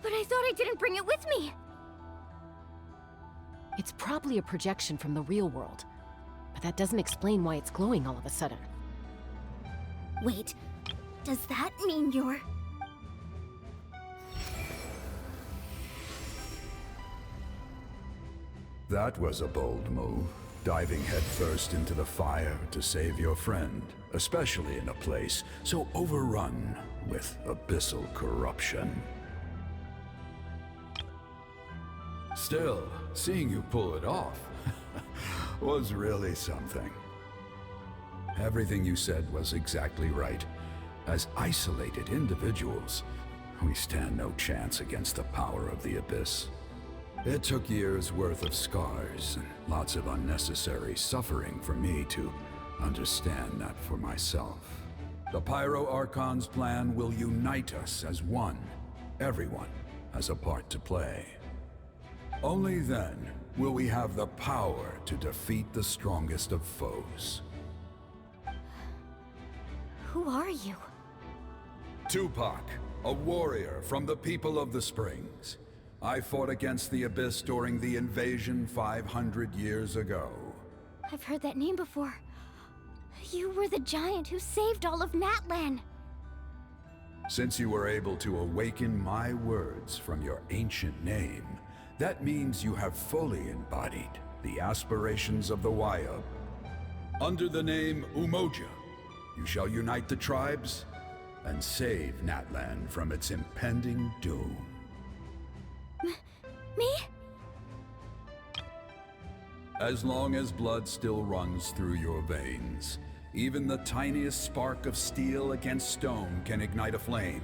But I thought I didn't bring it with me. It's probably a projection from the real world, but that doesn't explain why it's glowing all of a sudden. Wait, does that mean you're... That was a bold move, diving headfirst into the fire to save your friend, especially in a place so overrun with abyssal corruption. Still, seeing you pull it off was really something. Everything you said was exactly right. As isolated individuals, we stand no chance against the power of the Abyss. It took years' worth of scars and lots of unnecessary suffering for me to understand that for myself. The Pyro Archon's plan will unite us as one. Everyone has a part to play. Only then will we have the power to defeat the strongest of foes. Who are you? Tupac, a warrior from the people of the Springs. I fought against the Abyss during the invasion 500 years ago. I've heard that name before. You were the giant who saved all of Natlan. Since you were able to awaken my words from your ancient name, that means you have fully embodied the aspirations of the Wayub. Under the name Umoja, you shall unite the tribes and save Natlan from its impending doom. Me? As long as blood still runs through your veins, even the tiniest spark of steel against stone can ignite a flame.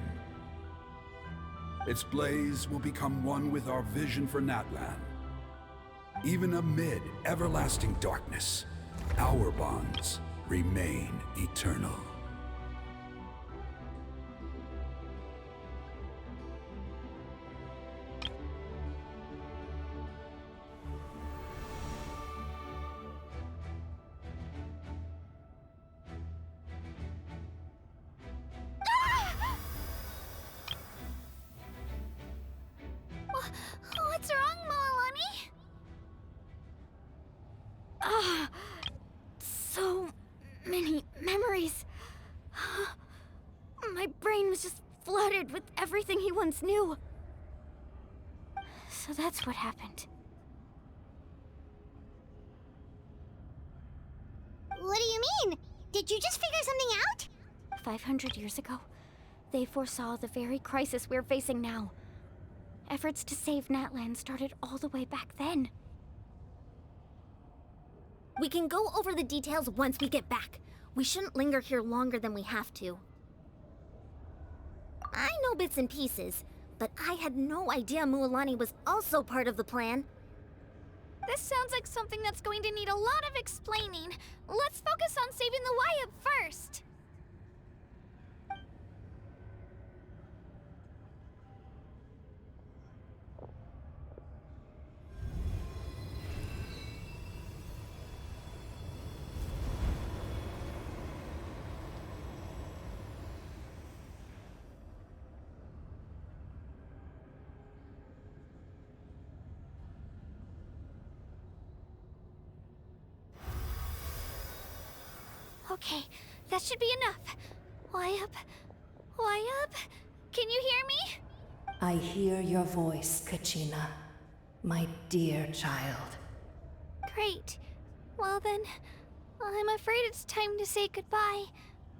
Its blaze will become one with our vision for Natlan. Even amid everlasting darkness, our bonds remain eternal. What's wrong, Moalani? So many memories. My brain was just flooded with everything he once knew. So that's what happened. What do you mean? Did you just figure something out? 500 years ago, they foresaw the very crisis we're facing now. Efforts to save Natlan started all the way back then. We can go over the details once we get back. We shouldn't linger here longer than we have to. I know bits and pieces, but I had no idea Mualani was also part of the plan. This sounds like something that's going to need a lot of explaining. Let's focus on saving the Wayub first. Okay, that should be enough. Wayub? Can you hear me? I hear your voice, Kachina, my dear child. Great. Well then, I'm afraid it's time to say goodbye.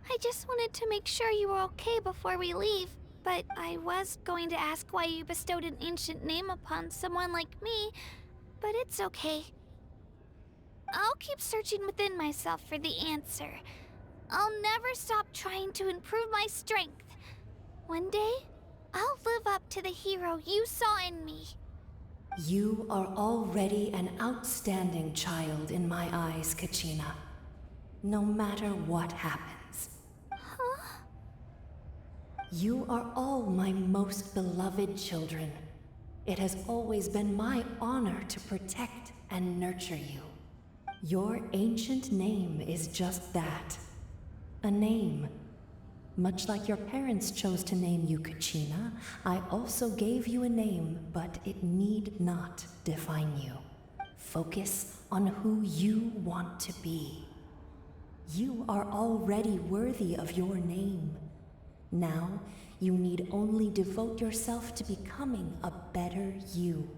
I just wanted to make sure you were okay before we leave, but I was going to ask why you bestowed an ancient name upon someone like me, but it's okay. I'll keep searching within myself for the answer. I'll never stop trying to improve my strength. One day, I'll live up to the hero you saw in me. You are already an outstanding child in my eyes, Kachina. No matter what happens. Huh? You are all my most beloved children. It has always been my honor to protect and nurture you. Your ancient name is just that. A name. Much like your parents chose to name you Kachina, I also gave you a name, but it need not define you. Focus on who you want to be. You are already worthy of your name. Now, you need only devote yourself to becoming a better you.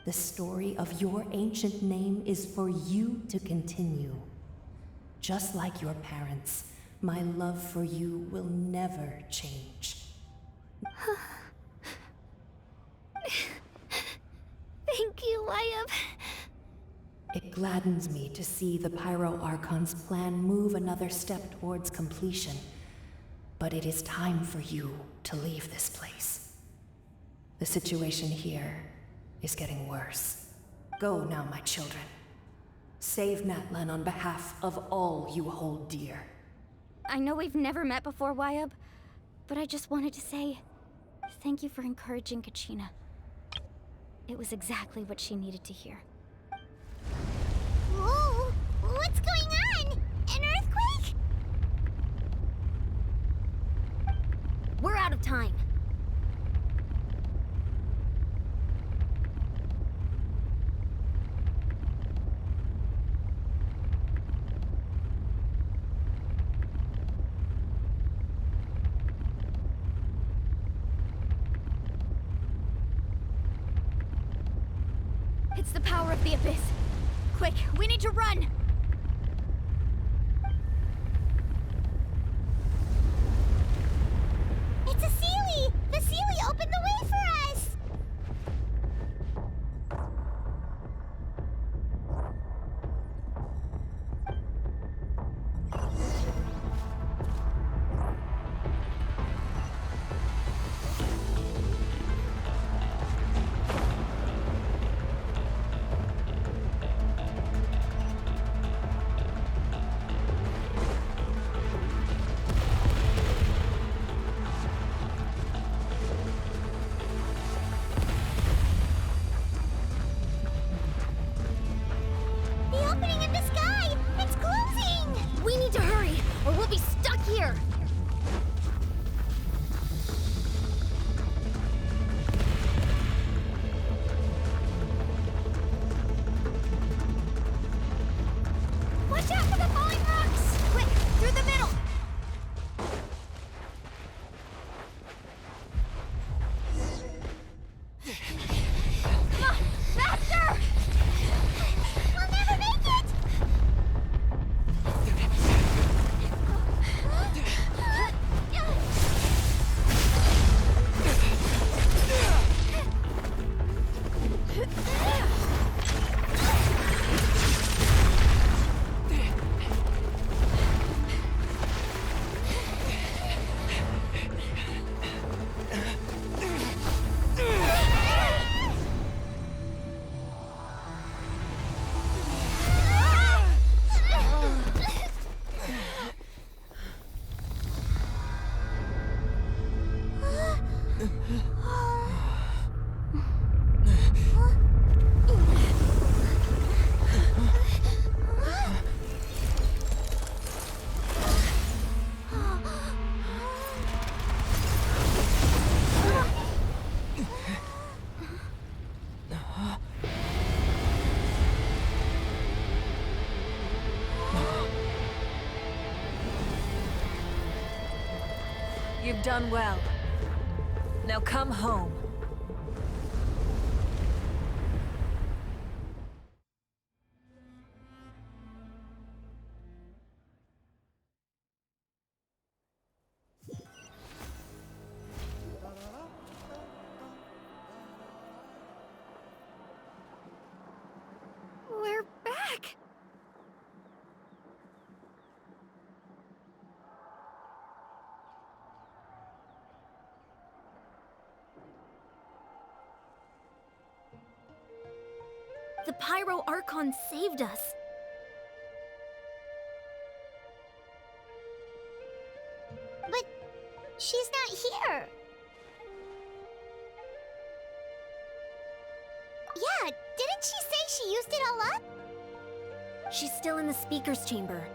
The story of your ancient name is for you to continue. Just like your parents, my love for you will never change. Thank you, Wayub. It gladdens me to see the Pyro Archon's plan move another step towards completion. but it is time for you to leave this place. The situation here is getting worse. Go now, my children. Save Natlan on behalf of all you hold dear. I know we've never met before, Wyab, but I just wanted to say thank you for encouraging Kachina. It was exactly what she needed to hear. Whoa! What's going on? An earthquake? We're out of time. It's the power of the Abyss. Quick, we need to run! It's a Sealy! The Sealy opened the way for us! The opening in the sky! It's closing! We need to hurry, or we'll be stuck here! Watch out for the falling rocks! Quick, through the middle! Come on, faster! We'll never make it! You've done well. Now come home. We're back! The Pyro Archon saved us. But she's not here. Yeah, didn't she say she used it all up? She's still in the Speaker's Chamber.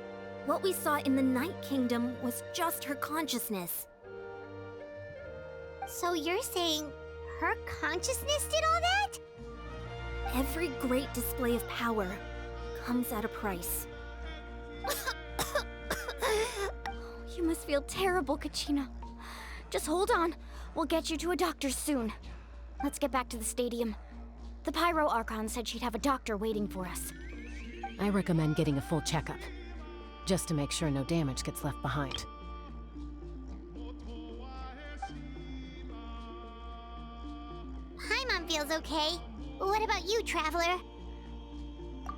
What we saw in the Night Kingdom was just her consciousness. So you're saying her consciousness did all that? Every great display of power comes at a price. You must feel terrible, Kachina. Just hold on. We'll get you to a doctor soon. Let's get back to the stadium. The Pyro Archon said she'd have a doctor waiting for us. I recommend getting a full checkup, just to make sure no damage gets left behind. Paimon feels okay. What about you, Traveler?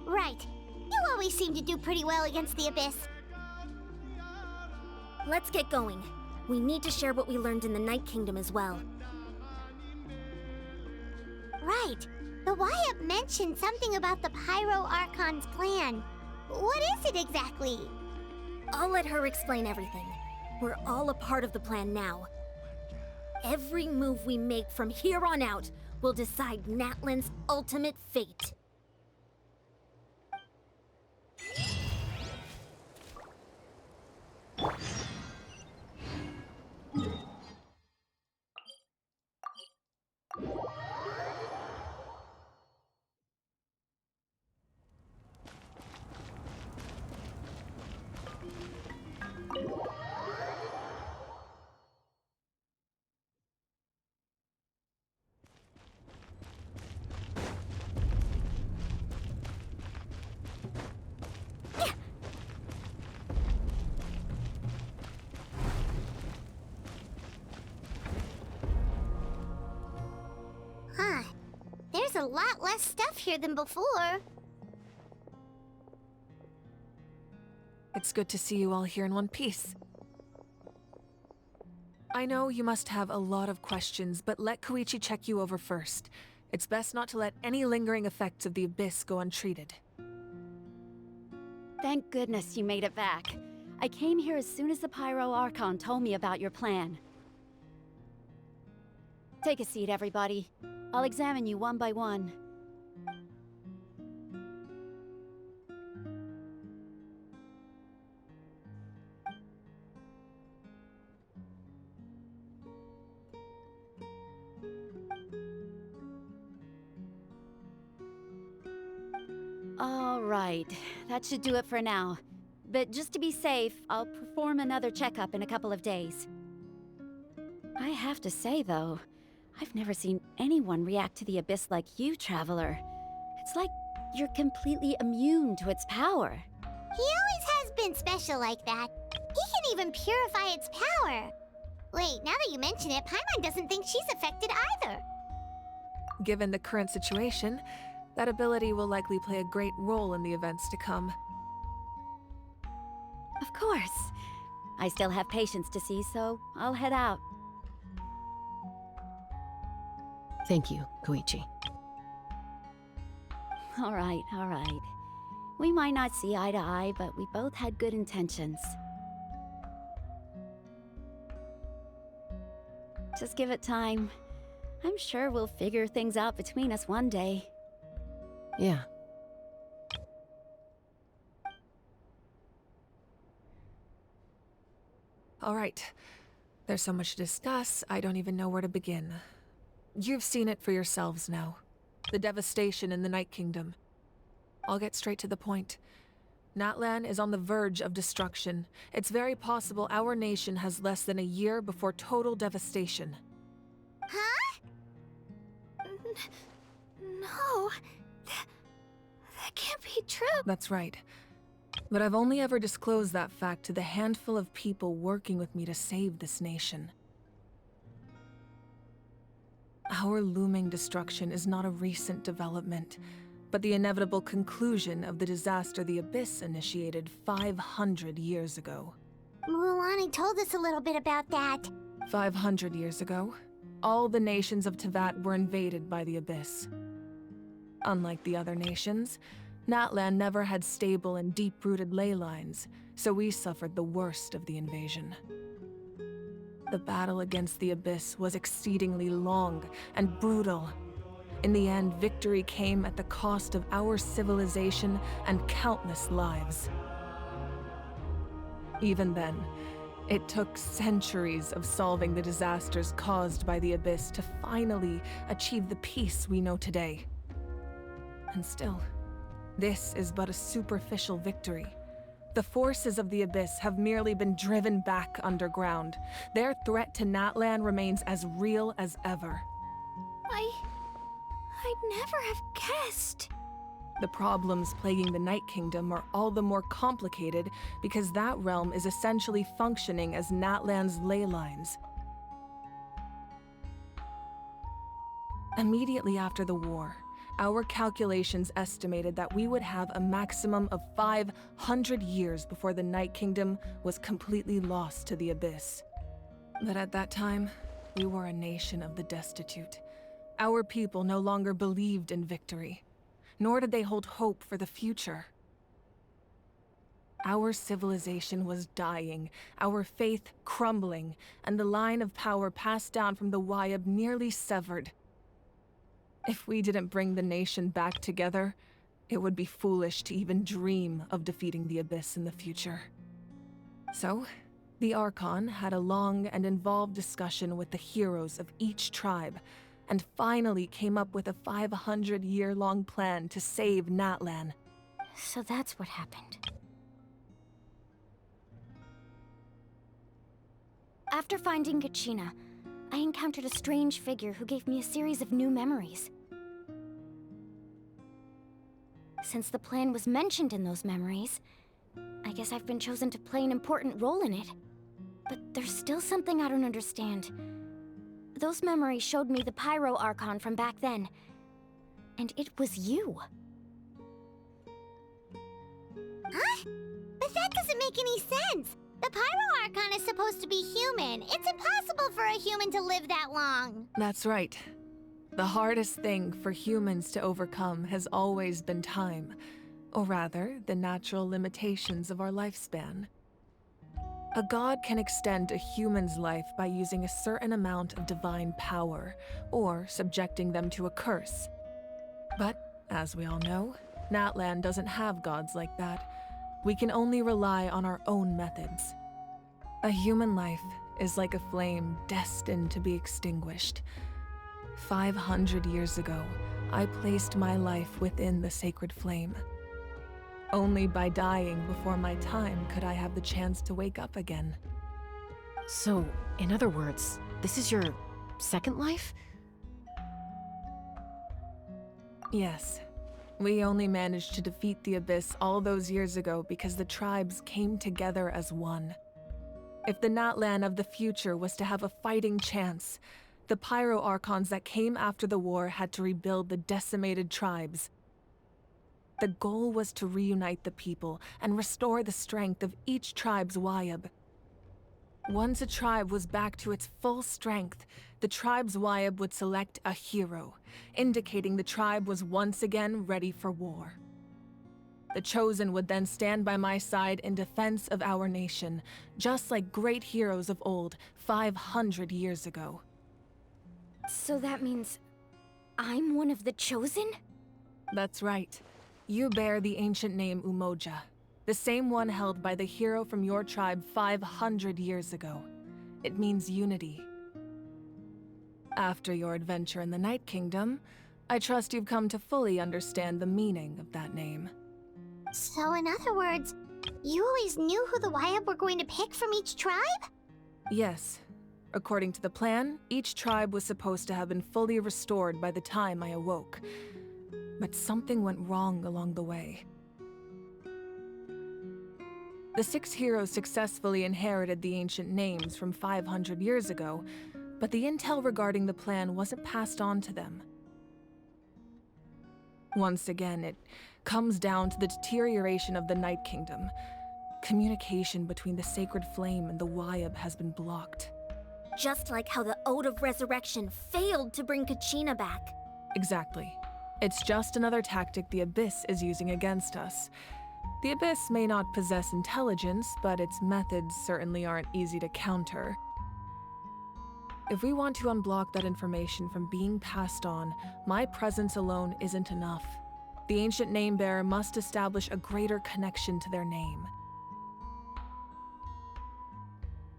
Right. You always seem to do pretty well against the Abyss. Let's get going. We need to share what we learned in the Night Kingdom as well. Right. The Wyatt mentioned something about the Pyro Archon's plan. What is it exactly? I'll let her explain everything. We're all a part of the plan now. Every move we make from here on out will decide Natlan's ultimate fate. Huh. There's a lot less stuff here than before. It's good to see you all here in one piece. I know you must have a lot of questions, but let Koichi check you over first. It's best not to let any lingering effects of the Abyss go untreated. Thank goodness you made it back. I came here as soon as the Pyro Archon told me about your plan. Take a seat, everybody. I'll examine you one by one. All right, that should do it for now. But just to be safe, I'll perform another checkup in a couple of days. I have to say, though, I've never seen anyone react to the Abyss like you, Traveler. It's like you're completely immune to its power. He always has been special like that. He can even purify its power. Wait, now that you mention it, Paimon doesn't think she's affected either. Given the current situation, that ability will likely play a great role in the events to come. Of course. I still have patients to see, so I'll head out. Thank you, Koichi. All right, all right. We might not see eye to eye, but we both had good intentions. Just give it time. I'm sure we'll figure things out between us one day. Yeah. All right. There's so much to discuss, I don't even know where to begin. You've seen it for yourselves now. The devastation in the Night Kingdom. I'll get straight to the point. Natlan is on the verge of destruction. It's very possible our nation has less than a year before total devastation. Huh? No. That can't be true. That's right. But I've only ever disclosed that fact to the handful of people working with me to save this nation. Our looming destruction is not a recent development, but the inevitable conclusion of the disaster the Abyss initiated 500 years ago. Mulani told us a little bit about that. 500 years ago, all the nations of Teyvat were invaded by the Abyss. Unlike the other nations, Natlan never had stable and deep-rooted ley lines, so we suffered the worst of the invasion. The battle against the Abyss was exceedingly long and brutal. In the end, victory came at the cost of our civilization and countless lives. Even then, it took centuries of solving the disasters caused by the Abyss to finally achieve the peace we know today. And still, this is but a superficial victory. The forces of the Abyss have merely been driven back underground. Their threat to Natlan remains as real as ever. I'd never have guessed. The problems plaguing the Night Kingdom are all the more complicated because that realm is essentially functioning as Natlan's ley lines. Immediately after the war, our calculations estimated that we would have a maximum of 500 years before the Night Kingdom was completely lost to the Abyss. But at that time, we were a nation of the destitute. Our people no longer believed in victory, nor did they hold hope for the future. Our civilization was dying, our faith crumbling, and the line of power passed down from the Wyab nearly severed. If we didn't bring the nation back together, it would be foolish to even dream of defeating the Abyss in the future. So, the Archon had a long and involved discussion with the heroes of each tribe, and finally came up with a 500-year-long plan to save Natlan. So that's what happened. After finding Kachina, I encountered a strange figure who gave me a series of new memories. Since the plan was mentioned in those memories, I guess I've been chosen to play an important role in it. But there's still something I don't understand. Those memories showed me the Pyro Archon from back then. And it was you. Huh? But that doesn't make any sense! The Pyro Archon is supposed to be human. It's impossible for a human to live that long. That's right. The hardest thing for humans to overcome has always been time, or rather, the natural limitations of our lifespan. A god can extend a human's life by using a certain amount of divine power, or subjecting them to a curse. But, as we all know, Natlan doesn't have gods like that. We can only rely on our own methods. A human life is like a flame destined to be extinguished. 500 years ago, I placed my life within the sacred flame. Only by dying before my time could I have the chance to wake up again. So, in other words, this is your second life? Yes. We only managed to defeat the Abyss all those years ago because the tribes came together as one. If the Natlan of the future was to have a fighting chance, the Pyro Archons that came after the war had to rebuild the decimated tribes. The goal was to reunite the people and restore the strength of each tribe's Wyab. Once a tribe was back to its full strength, the tribe's Wyab would select a hero, indicating the tribe was once again ready for war. The Chosen would then stand by my side in defense of our nation, just like great heroes of old 500 years ago. So that means I'm one of the Chosen? That's right. You bear the ancient name Umoja, the same one held by the hero from your tribe 500 years ago. It means unity. After your adventure in the Night Kingdom, I trust you've come to fully understand the meaning of that name. So in other words, you always knew who the Wyab were going to pick from each tribe? Yes. According to the plan, each tribe was supposed to have been fully restored by the time I awoke. But something went wrong along the way. The 6 heroes successfully inherited the ancient names from 500 years ago, but the intel regarding the plan wasn't passed on to them. Once again, it comes down to the deterioration of the Night Kingdom. Communication between the Sacred Flame and the Wyab has been blocked. Just like how the Ode of Resurrection failed to bring Kachina back. Exactly. It's just another tactic the Abyss is using against us. The Abyss may not possess intelligence, but its methods certainly aren't easy to counter. If we want to unblock that information from being passed on, my presence alone isn't enough. The ancient name-bearer must establish a greater connection to their name.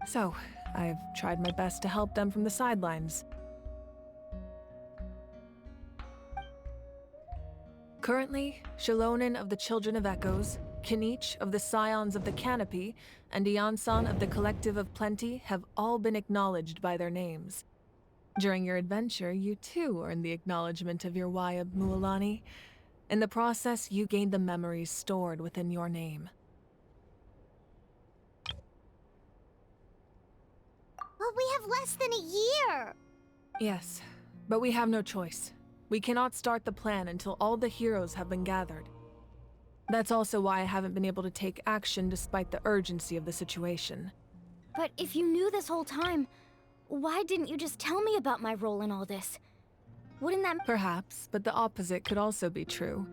So, I've tried my best to help them from the sidelines. Currently, Shalonin of the Children of Echoes, Kinich of the Scions of the Canopy, and Iansan of the Collective of Plenty have all been acknowledged by their names. During your adventure, you too earned the acknowledgement of your Wyab, Mualani. In the process, you gained the memories stored within your name. But we have less than a year! Yes, but we have no choice. We cannot start the plan until all the heroes have been gathered. That's also why I haven't been able to take action despite the urgency of the situation. But if you knew this whole time, Why didn't you just tell me about my role in all this? Wouldn't that... Perhaps, but the opposite could also be true.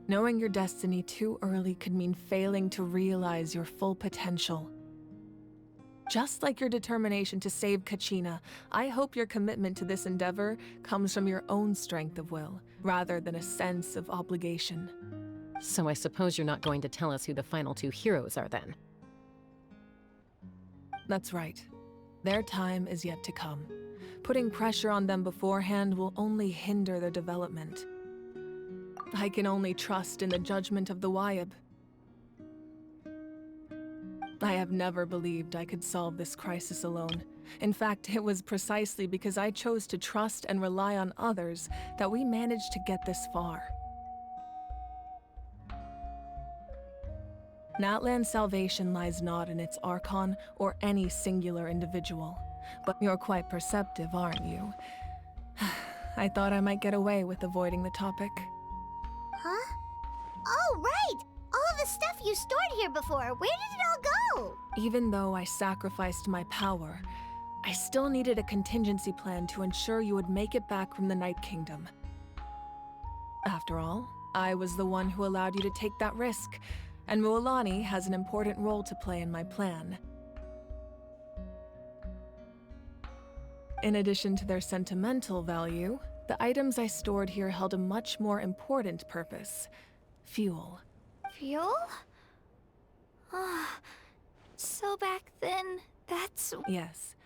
Knowing your destiny too early could mean failing to realize your full potential. Just like your determination to save Kachina, I hope your commitment to this endeavor comes from your own strength of will, rather than a sense of obligation. So I suppose you're not going to tell us who the final two heroes are then? That's right. Their time is yet to come. Putting pressure on them beforehand will only hinder their development. I can only trust in the judgment of the Wyab. I have never believed I could solve this crisis alone. In fact, it was precisely because I chose to trust and rely on others that we managed to get this far. Natlan's salvation lies not in its Archon or any singular individual. But you're quite perceptive, aren't you? I thought I might get away with avoiding the topic. Huh? Oh, right! All the stuff you stored here before, where did it all go? Even though I sacrificed my power, I still needed a contingency plan to ensure you would make it back from the Night Kingdom. After all, I was the one who allowed you to take that risk, and Mualani has an important role to play in my plan. In addition to their sentimental value, the items I stored here held a much more important purpose: fuel. Fuel? Ah, so back then, that's... Yes.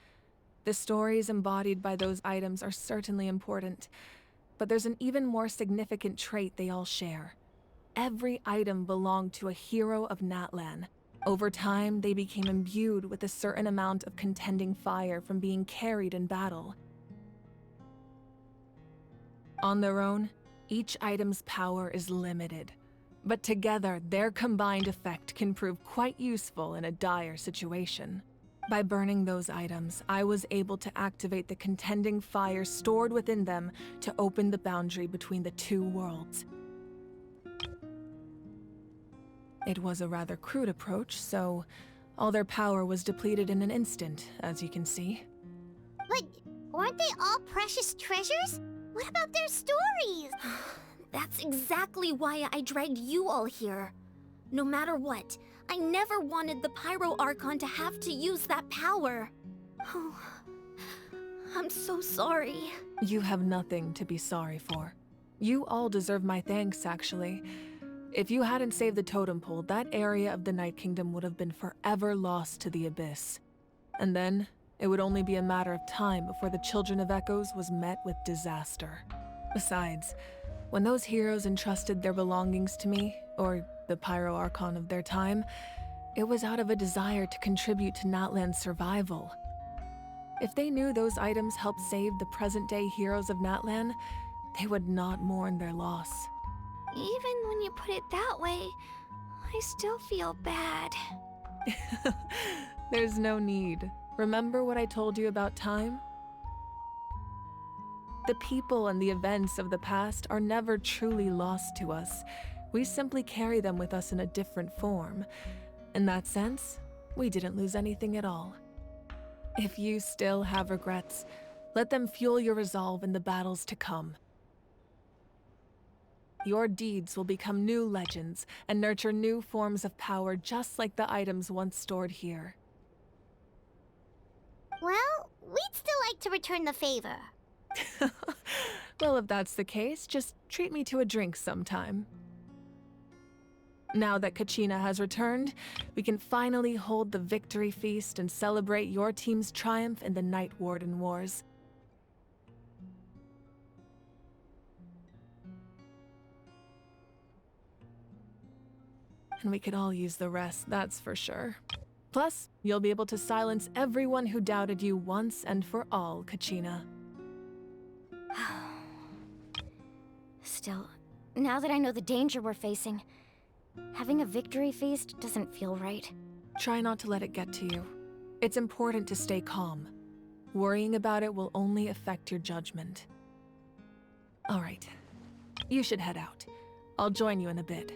The stories embodied by those items are certainly important, but there's an even more significant trait they all share. Every item belonged to a hero of Natlan. Over time, they became imbued with a certain amount of contending fire from being carried in battle. On their own, each item's power is limited, but together, their combined effect can prove quite useful in a dire situation. By burning those items, I was able to activate the contending fire stored within them to open the boundary between the two worlds. It was a rather crude approach, so all their power was depleted in an instant, as you can see. But weren't they all precious treasures? What about their stories? That's exactly why I dragged you all here. No matter what, I never wanted the Pyro Archon to have to use that power. Oh, I'm so sorry. You have nothing to be sorry for. You all deserve my thanks, actually. If you hadn't saved the totem pole, that area of the Night Kingdom would have been forever lost to the Abyss. And then, it would only be a matter of time before the Children of Echoes was met with disaster. Besides, when those heroes entrusted their belongings to me, or the Pyro Archon of their time, it was out of a desire to contribute to Natlan's survival. If they knew those items helped save the present-day heroes of Natlan, they would not mourn their loss. Even when you put it that way, I still feel bad. There's no need. Remember what I told you about time? The people and the events of the past are never truly lost to us. We simply carry them with us in a different form. In that sense, we didn't lose anything at all. If you still have regrets, let them fuel your resolve in the battles to come. Your deeds will become new legends and nurture new forms of power just like the items once stored here. Well, we'd still like to return the favor. Well, if that's the case, just treat me to a drink sometime. Now that Kachina has returned, we can finally hold the victory feast and celebrate your team's triumph in the Night Warden Wars. And we could all use the rest, that's for sure. Plus, you'll be able to silence everyone who doubted you once and for all, Kachina. Still, now that I know the danger we're facing, having a victory feast doesn't feel right. Try not to let it get to you. It's important to stay calm. Worrying about it will only affect your judgment. All right, you should head out. I'll join you in a bit.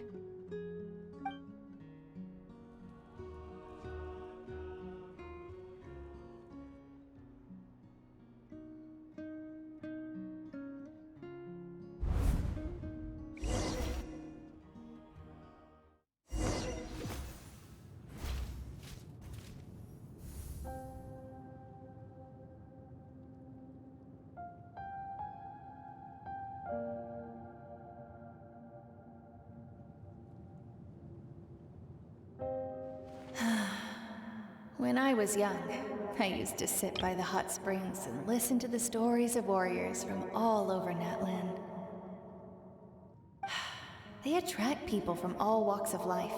When I was young, I used to sit by the hot springs and listen to the stories of warriors from all over Natlan. They attract people from all walks of life.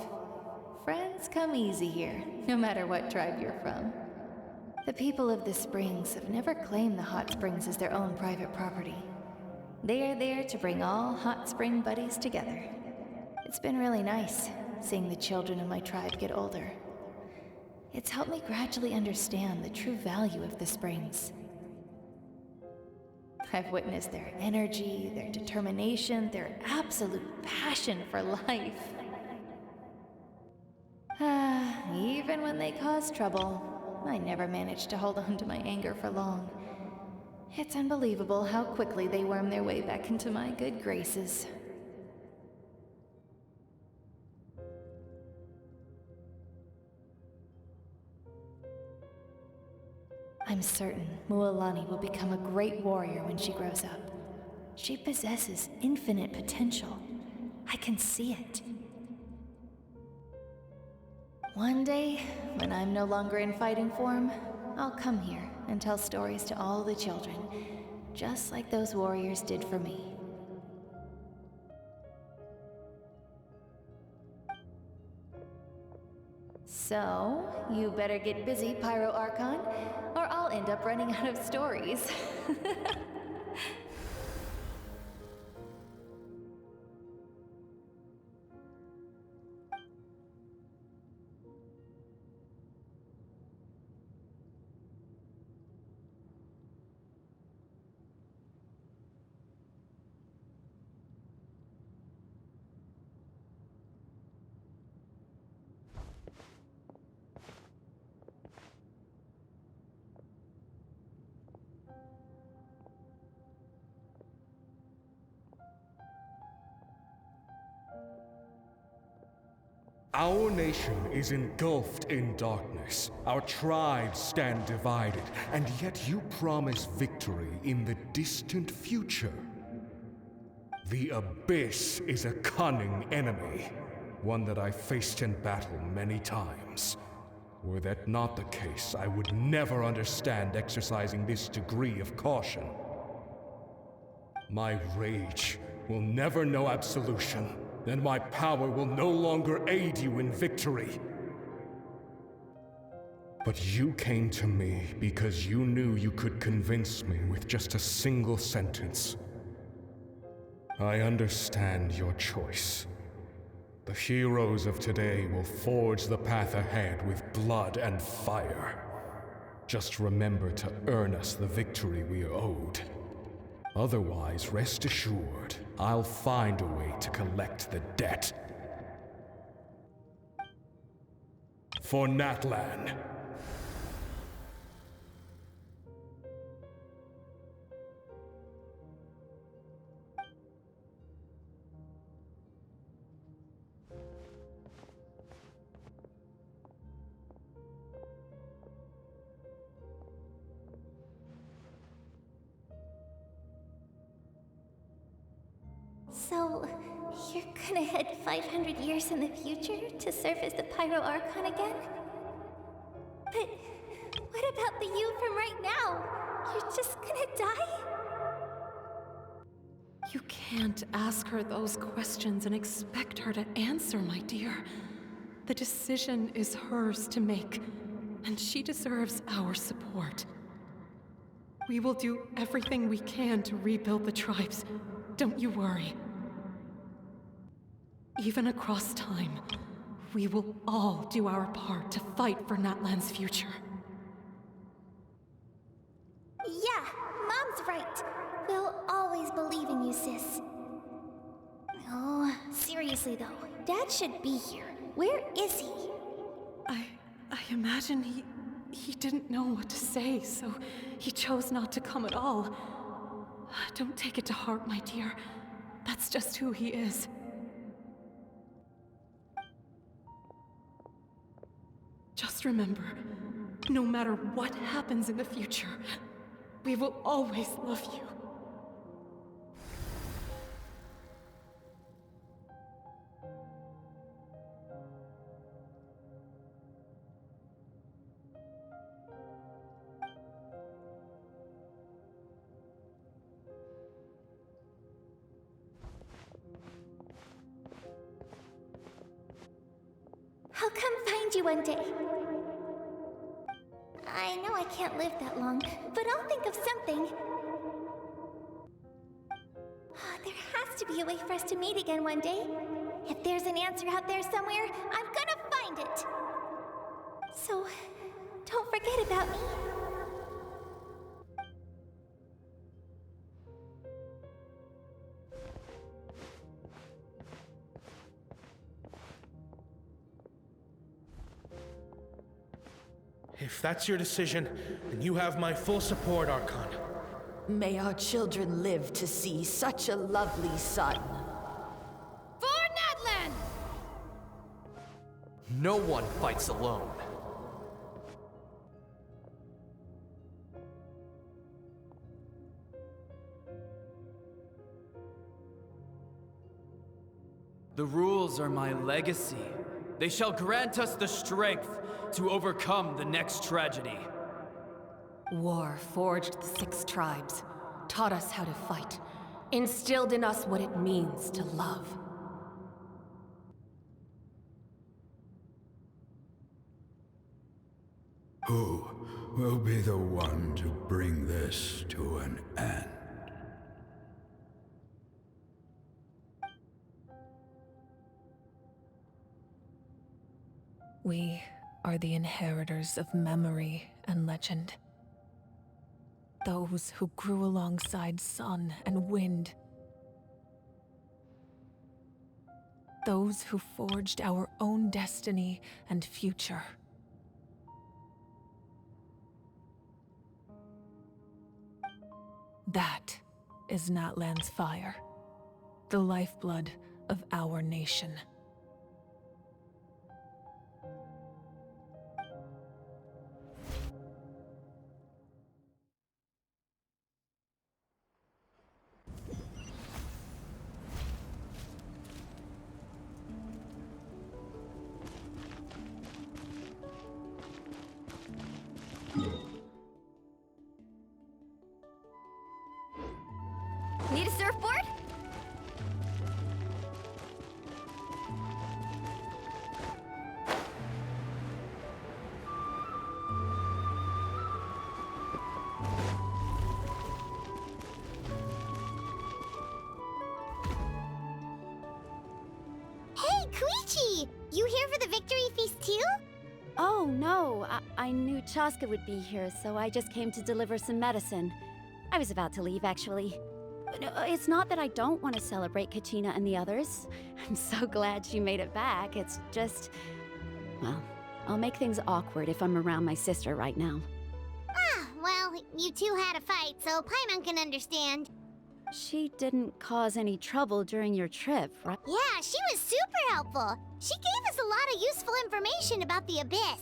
Friends come easy here, no matter what tribe you're from. The people of the springs have never claimed the hot springs as their own private property. They are there to bring all hot spring buddies together. It's been really nice, seeing the children of my tribe get older. It's helped me gradually understand the true value of the springs. I've witnessed their energy, their determination, their absolute passion for life. Even when they cause trouble, I never managed to hold on to my anger for long. It's unbelievable how quickly they worm their way back into my good graces. I'm certain Mualani will become a great warrior when she grows up. She possesses infinite potential. I can see it. One day, when I'm no longer in fighting form, I'll come here and tell stories to all the children, just like those warriors did for me. So, you better get busy, Pyro Archon, or I'll end up running out of stories. Our nation is engulfed in darkness. Our tribes stand divided, and yet you promise victory in the distant future. The Abyss is a cunning enemy, one that I faced in battle many times. Were that not the case, I would never understand exercising this degree of caution. My rage will never know absolution, and my power will no longer aid you in victory. But you came to me because you knew you could convince me with just a single sentence. I understand your choice. The heroes of today will forge the path ahead with blood and fire. Just remember to earn us the victory we are owed. Otherwise, rest assured, I'll find a way to collect the debt. For Natlan. So, you're gonna head 500 years in the future to serve as the Pyro Archon again? But what about the you from right now? You're just gonna die? You can't ask her those questions and expect her to answer, my dear. The decision is hers to make, and she deserves our support. We will do everything we can to rebuild the tribes. Don't you worry. Even across time, we will all do our part to fight for Natlan's future. Yeah, Mom's right. We'll always believe in you, sis. Oh, seriously though, Dad should be here. Where is he? I imagine he didn't know what to say, so he chose not to come at all. Don't take it to heart, my dear. That's just who he is. Just remember, no matter what happens in the future, we will always love you. find you one day. I know I can't live that long, but I'll think of something. There has to be a way for us to meet again one day. If there's an answer out there somewhere, I'm gonna find it. So, don't forget about me. If that's your decision, then you have my full support, Archon. May our children live to see such a lovely son. For Natlan! No one fights alone. The rules are my legacy. They shall grant us the strength to overcome the next tragedy. War forged the 6 tribes, taught us how to fight, instilled in us what it means to love. Who will be the one to bring this to an end? We are the inheritors of memory and legend. Those who grew alongside sun and wind. Those who forged our own destiny and future. That is Natlan's fire, the lifeblood of our nation. Need a surfboard? Hey, Koichi! You here for the victory feast too? Oh, no. I knew Chaska would be here, so I just came to deliver some medicine. I was about to leave, actually. No, it's not that I don't want to celebrate Kachina and the others. I'm so glad she made it back. It's just... well, I'll make things awkward if I'm around my sister right now. Ah, well, you two had a fight, so Paimon can understand. She didn't cause any trouble during your trip, right? Yeah, she was super helpful. She gave us a lot of useful information about the Abyss.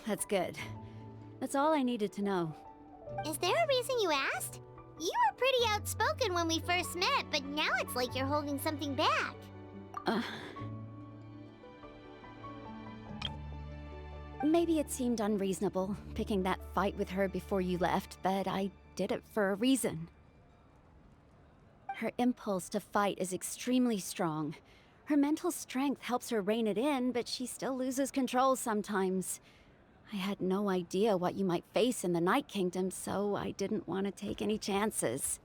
That's good. That's all I needed to know. Is there a reason you asked? You were pretty outspoken when we first met, but now it's like you're holding something back. Maybe it seemed unreasonable, picking that fight with her before you left, but I did it for a reason. Her impulse to fight is extremely strong. Her mental strength helps her rein it in, but she still loses control sometimes. I had no idea what you might face in the Night Kingdom, so I didn't want to take any chances.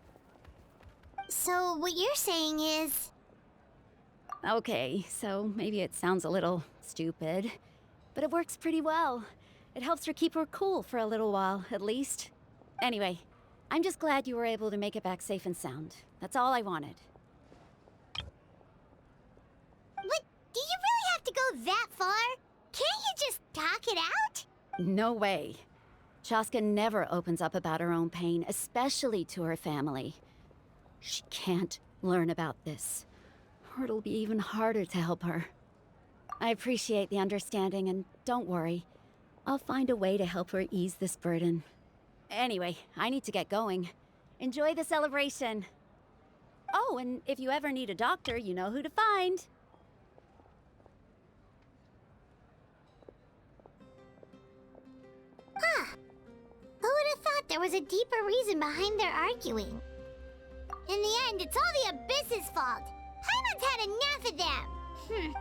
So what you're saying is... Okay, so maybe it sounds a little stupid, but it works pretty well. It helps her keep her cool for a little while, at least. Anyway, I'm just glad you were able to make it back safe and sound. That's all I wanted. But do you really have to go that far? Can't you just talk it out? No way. Chaska never opens up about her own pain, especially to her family. She can't learn about this, or it'll be even harder to help her. I appreciate the understanding, and don't worry. I'll find a way to help her ease this burden. Anyway, I need to get going. Enjoy the celebration. Oh, and if you ever need a doctor, you know who to find. Huh. Who would have thought there was a deeper reason behind their arguing? In the end, it's all the Abyss's fault. Paimon's had enough of them.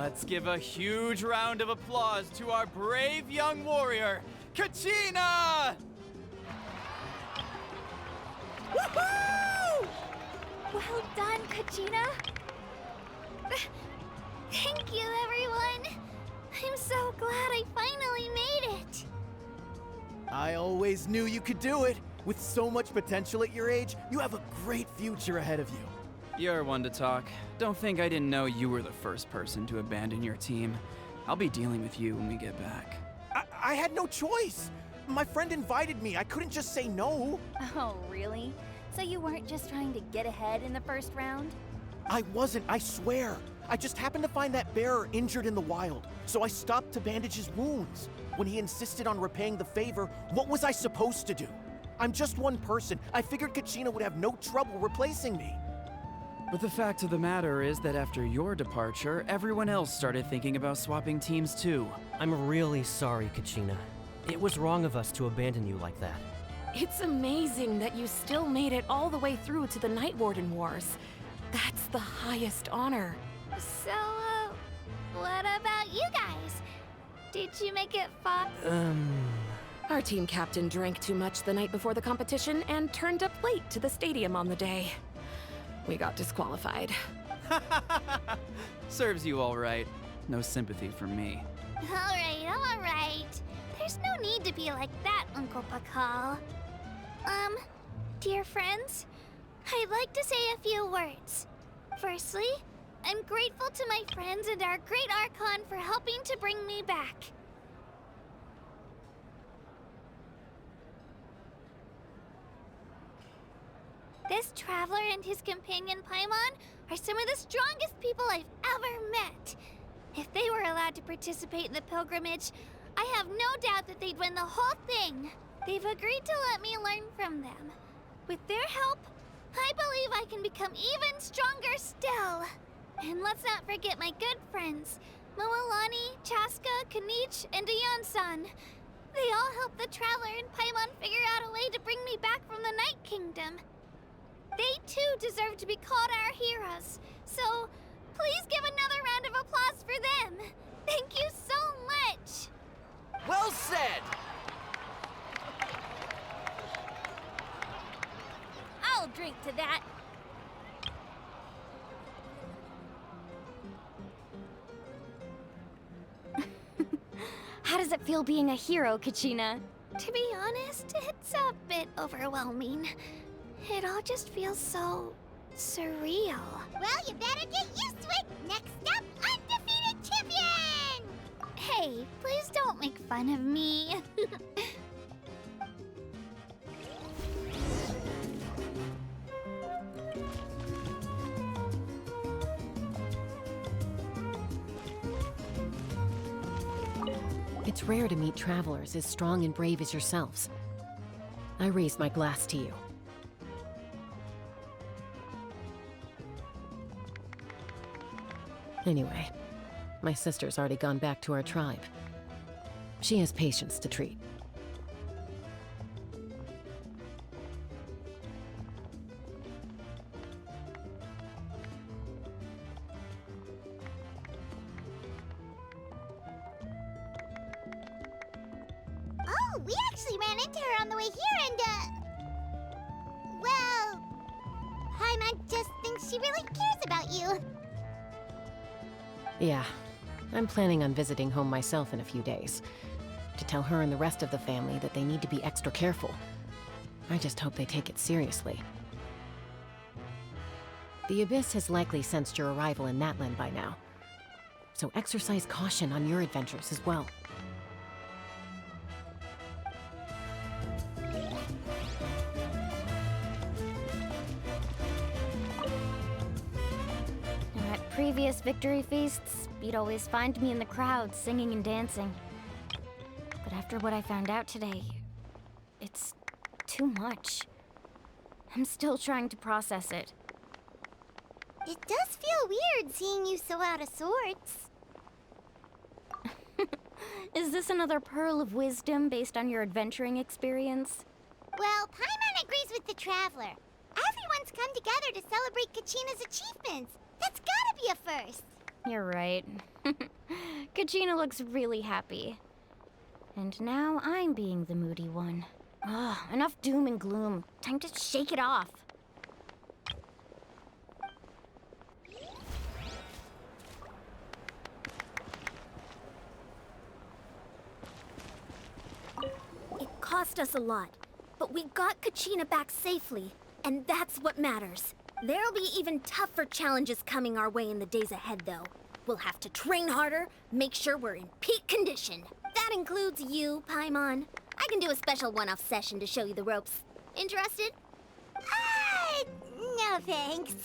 Let's give a huge round of applause to our brave young warrior, Kachina! Woohoo! Well done, Kachina. Thank you, everyone. I'm so glad I finally made it. I always knew you could do it. With so much potential at your age, you have a great future ahead of you. You're one to talk. Don't think I didn't know you were the first person to abandon your team. I'll be dealing with you when we get back. I had no choice. My friend invited me. I couldn't just say no. Oh, really? So you weren't just trying to get ahead in the first round? I wasn't, I swear. I just happened to find that bearer injured in the wild, so I stopped to bandage his wounds. When he insisted on repaying the favor, what was I supposed to do? I'm just one person. I figured Kachina would have no trouble replacing me. But the fact of the matter is that after your departure, everyone else started thinking about swapping teams too. I'm really sorry, Kachina. It was wrong of us to abandon you like that. It's amazing that you still made it all the way through to the Night Warden Wars. That's the highest honor. So, what about you guys? Did you make it far? Our team captain drank too much the night before the competition and turned up late to the stadium on the day. We got disqualified. Serves you all right. No sympathy from me. All right. There's no need to be like that, Uncle Pakal. Dear friends, I'd like to say a few words. Firstly, I'm grateful to my friends and our great Archon for helping to bring me back. This traveler and his companion Paimon are some of the strongest people I've ever met. If they were allowed to participate in the pilgrimage, I have no doubt that they'd win the whole thing. They've agreed to let me learn from them. With their help, I believe I can become even stronger still. And let's not forget my good friends, Moalani, Chaska, Kanich, and Ayan-san. They all helped the traveler and Paimon figure out a way to bring me back from the Night Kingdom. They too deserve to be called our heroes, so please give another round of applause for them. Thank you so much. Well said! I'll drink to that. How does it feel being a hero, Kachina? To be honest, it's a bit overwhelming. It all just feels so surreal. Well, you better get used to it. Next up, undefeated champion! Hey, please don't make fun of me. It's rare to meet travelers as strong and brave as yourselves. I raise my glass to you. Anyway, my sister's already gone back to our tribe. She has patients to treat. Oh, we actually ran into her on the way here and, well, Paimon just thinks she really cares about you. Yeah, I'm planning on visiting home myself in a few days. To tell her and the rest of the family that they need to be extra careful. I just hope they take it seriously. The Abyss has likely sensed your arrival in Natlan by now. So exercise caution on your adventures as well. At previous victory feasts, you'd always find me in the crowd singing and dancing. But after what I found out today, it's too much. I'm still trying to process it. It does feel weird seeing you so out of sorts. Is this another pearl of wisdom based on your adventuring experience? Well, Paimon agrees with the Traveler. Everyone's come together to celebrate Kachina's achievements. That's gotta be a first. You're right. Kachina looks really happy. And now I'm being the moody one. Ugh, enough doom and gloom. Time to shake it off. It cost us a lot, but we got Kachina back safely, and that's what matters. There'll be even tougher challenges coming our way in the days ahead, though. We'll have to train harder, make sure we're in peak condition. That includes you, Paimon. I can do a special one-off session to show you the ropes. Interested? No thanks.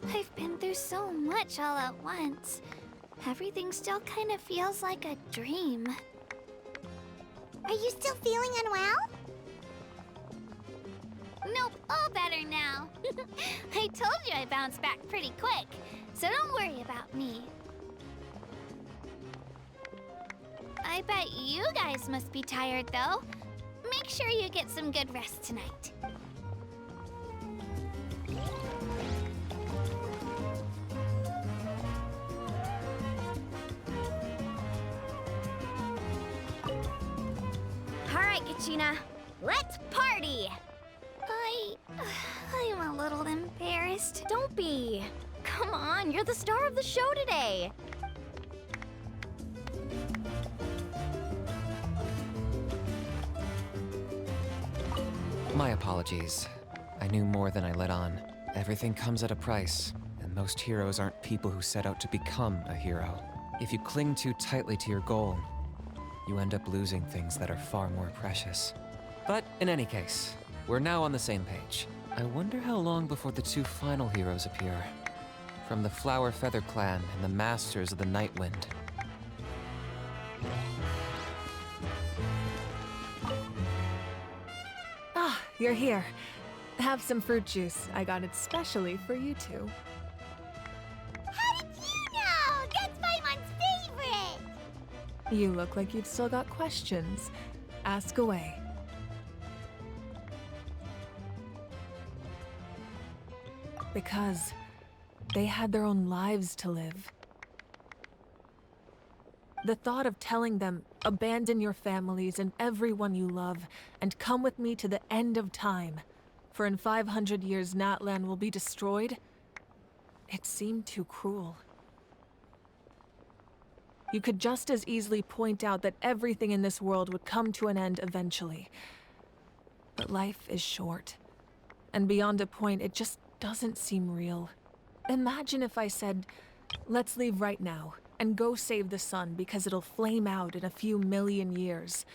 I've been through so much all at once. Everything still kind of feels like a dream. Are you still feeling unwell? Nope, all better now. I told you I bounced back pretty quick, so don't worry about me. I bet you guys must be tired, though. Make sure you get some good rest tonight. All right, Kachina, let's party! I'm a little embarrassed. Don't be. Come on, you're the star of the show today. My apologies. I knew more than I let on. Everything comes at a price, and most heroes aren't people who set out to become a hero. If you cling too tightly to your goal, you end up losing things that are far more precious. But in any case, we're now on the same page. I wonder how long before the two final heroes appear. From the Flower Feather Clan and the Masters of the Night Wind. Ah, you're here. Have some fruit juice. I got it specially for you two. How did you know? That's Paimon's favorite! You look like you've still got questions. Ask away. Because they had their own lives to live. The thought of telling them, abandon your families and everyone you love, and come with me to the end of time, for in 500 years Natlan will be destroyed, it seemed too cruel. You could just as easily point out that everything in this world would come to an end eventually. But life is short, and beyond a point, it just doesn't seem real. Imagine if I said, let's leave right now, and go save the sun because it'll flame out in a few million years.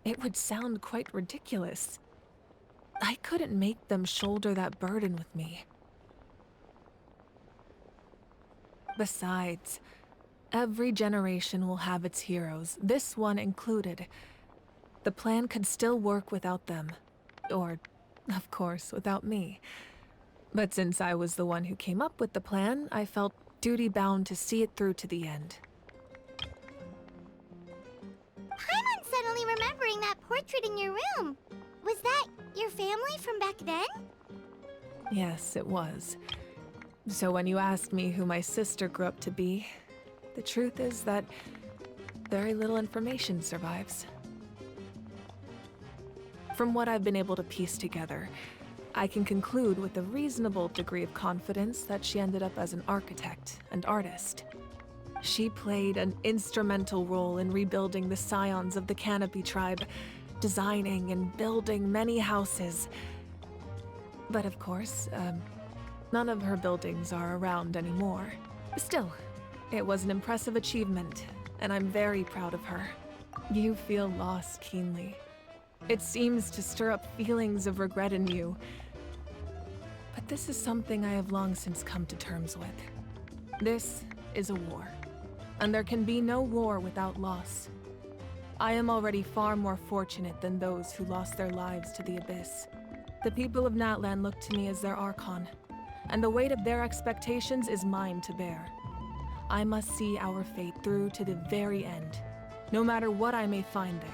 It would sound quite ridiculous. I couldn't make them shoulder that burden with me. Besides, every generation will have its heroes, this one included. The plan could still work without them. Or, of course, without me. But since I was the one who came up with the plan, I felt duty-bound to see it through to the end. Paimon's suddenly remembering that portrait in your room. Was that your family from back then? Yes, it was. So when you asked me who my sister grew up to be, the truth is that very little information survives. From what I've been able to piece together, I can conclude with a reasonable degree of confidence that she ended up as an architect and artist. She played an instrumental role in rebuilding the scions of the Canopy tribe, designing and building many houses. But of course, none of her buildings are around anymore. Still, it was an impressive achievement, and I'm very proud of her. You feel loss keenly. It seems to stir up feelings of regret in you. But this is something I have long since come to terms with. This is a war, and there can be no war without loss. I am already far more fortunate than those who lost their lives to the Abyss. The people of Natlan look to me as their Archon, and the weight of their expectations is mine to bear. I must see our fate through to the very end, no matter what I may find there.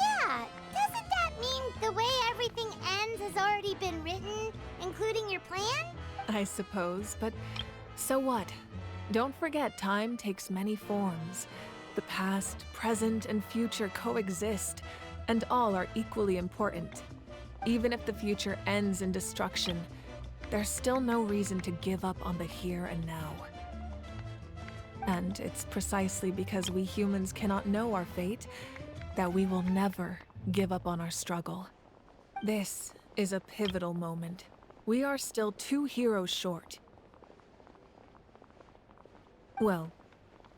Yeah, doesn't that mean been written, including your plan? I suppose, but so what? Don't forget, time takes many forms. The past, present, and future coexist, and all are equally important. Even if the future ends in destruction, there's still no reason to give up on the here and now. And it's precisely because we humans cannot know our fate that we will never give up on our struggle. This is a pivotal moment. We are still 2 heroes short. Well,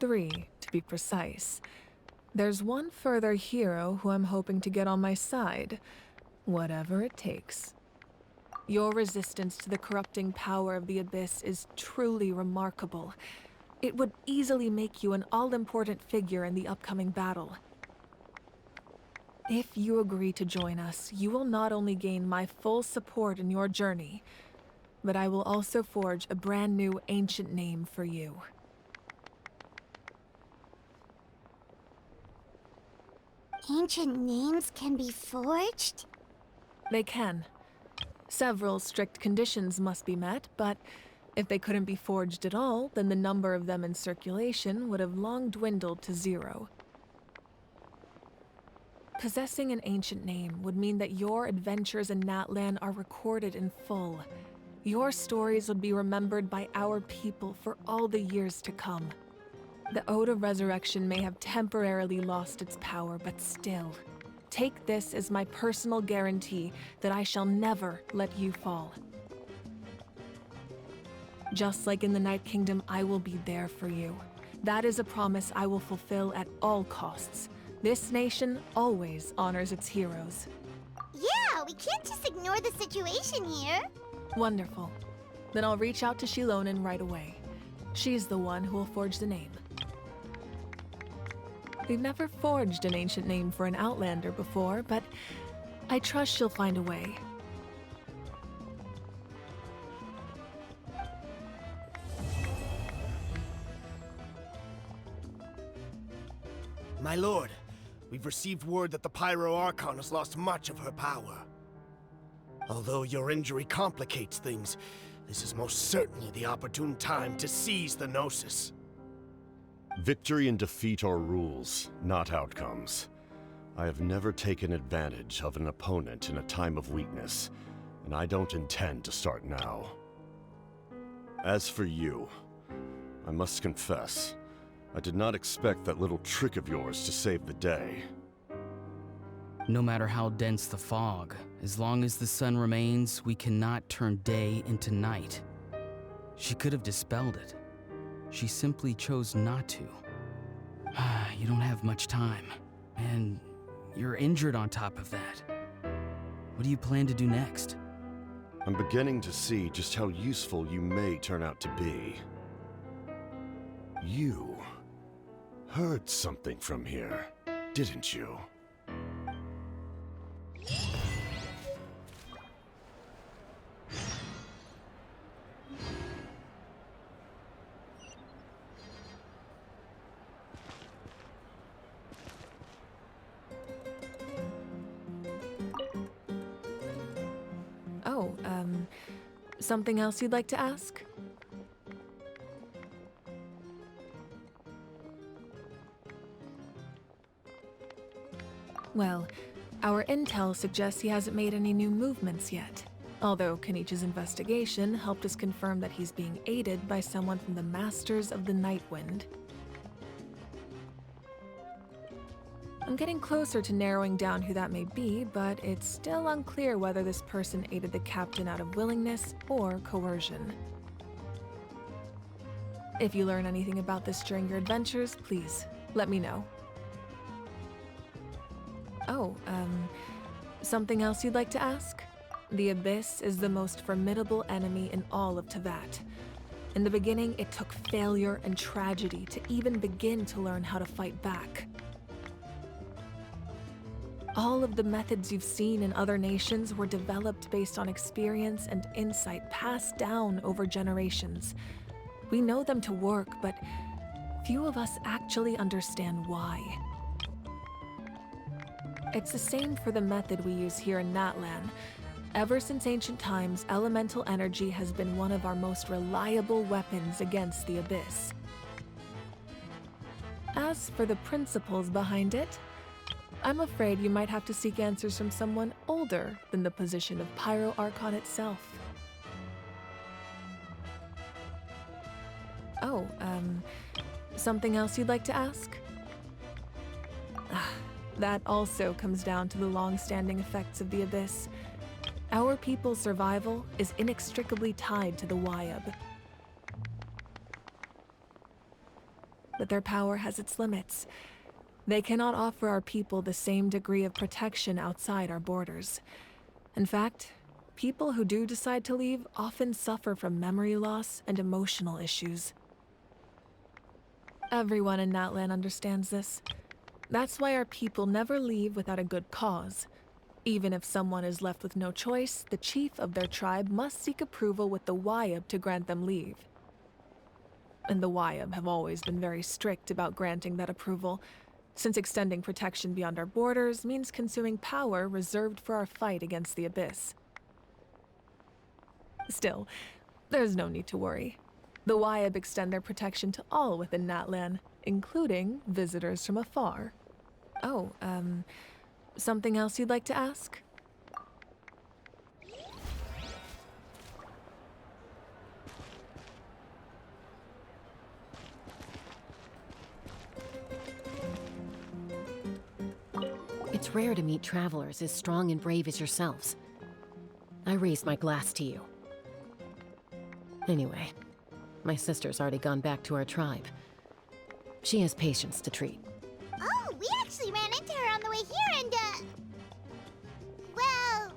3 to be precise. There's one further hero who I'm hoping to get on my side, whatever it takes. Your resistance to the corrupting power of the Abyss is truly remarkable. It would easily make you an all-important figure in the upcoming battle. If you agree to join us, you will not only gain my full support in your journey, but I will also forge a brand new ancient name for you. Ancient names can be forged? They can. Several strict conditions must be met, but if they couldn't be forged at all, then the number of them in circulation would have long dwindled to 0. Possessing an ancient name would mean that your adventures in Natlan are recorded in full. Your stories would be remembered by our people for all the years to come. The Ode of Resurrection may have temporarily lost its power, but still, take this as my personal guarantee that I shall never let you fall. Just like in the Night Kingdom, I will be there for you. That is a promise I will fulfill at all costs. This nation always honors its heroes. Yeah, we can't just ignore the situation here. Wonderful. Then I'll reach out to Shilonen right away. She's the one who will forge the name. We've never forged an ancient name for an Outlander before, but I trust she'll find a way. My lord, we've received word that the Pyro Archon has lost much of her power. Although your injury complicates things, this is most certainly the opportune time to seize the Gnosis. Victory and defeat are rules, not outcomes. I have never taken advantage of an opponent in a time of weakness, and I don't intend to start now. As for you, I must confess, I did not expect that little trick of yours to save the day. No matter how dense the fog, as long as the sun remains, we cannot turn day into night. She could have dispelled it. She simply chose not to. You don't have much time, and you're injured on top of that. What do you plan to do next? I'm beginning to see just how useful you may turn out to be. You heard something from here, didn't you? Oh, something else you'd like to ask? Well, our intel suggests he hasn't made any new movements yet. Although Kenichi's investigation helped us confirm that he's being aided by someone from the Masters of the Nightwind. I'm getting closer to narrowing down who that may be, but it's still unclear whether this person aided the captain out of willingness or coercion. If you learn anything about this during your adventures, please let me know. Oh, something else you'd like to ask? The Abyss is the most formidable enemy in all of Teyvat. In the beginning, it took failure and tragedy to even begin to learn how to fight back. All of the methods you've seen in other nations were developed based on experience and insight passed down over generations. We know them to work, but few of us actually understand why. It's the same for the method we use here in Natlan. Ever since ancient times, elemental energy has been one of our most reliable weapons against the Abyss. As for the principles behind it, I'm afraid you might have to seek answers from someone older than the position of Pyro Archon itself. Oh, something else you'd like to ask? That also comes down to the long-standing effects of the Abyss. Our people's survival is inextricably tied to the Wyab. But their power has its limits. They cannot offer our people the same degree of protection outside our borders. In fact, people who do decide to leave often suffer from memory loss and emotional issues. Everyone in Natlan understands this. That's why our people never leave without a good cause. Even if someone is left with no choice, the chief of their tribe must seek approval with the Wyab to grant them leave. And the Wyab have always been very strict about granting that approval, since extending protection beyond our borders means consuming power reserved for our fight against the Abyss. Still, there's no need to worry. The Wyab extend their protection to all within Natlan, including visitors from afar. Oh, something else you'd like to ask? It's rare to meet travelers as strong and brave as yourselves. I raise my glass to you. Anyway, my sister's already gone back to our tribe. She has patients to treat. Oh, we actually ran into her on the way here and, well,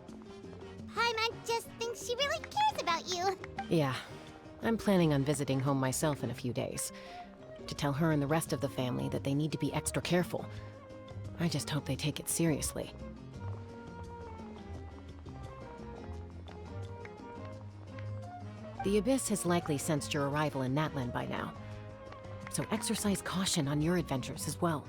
Paimon just thinks she really cares about you. Yeah, I'm planning on visiting home myself in a few days. To tell her and the rest of the family that they need to be extra careful. I just hope they take it seriously. The Abyss has likely sensed your arrival in Natlan by now, so exercise caution on your adventures as well.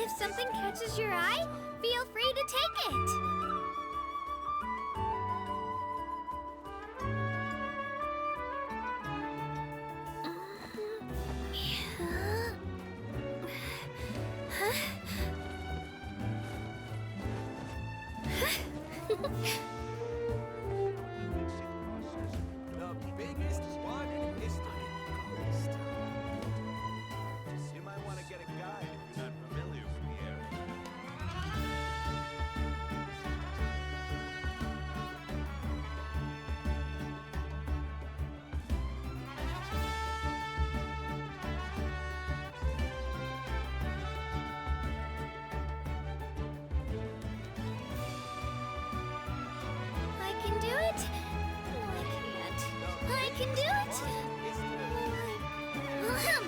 If something catches your eye, feel free to take it. The biggest one in history. You might want to get a guide if you're not familiar with the area. I can do it. No, I can't. I can do it. Ahem.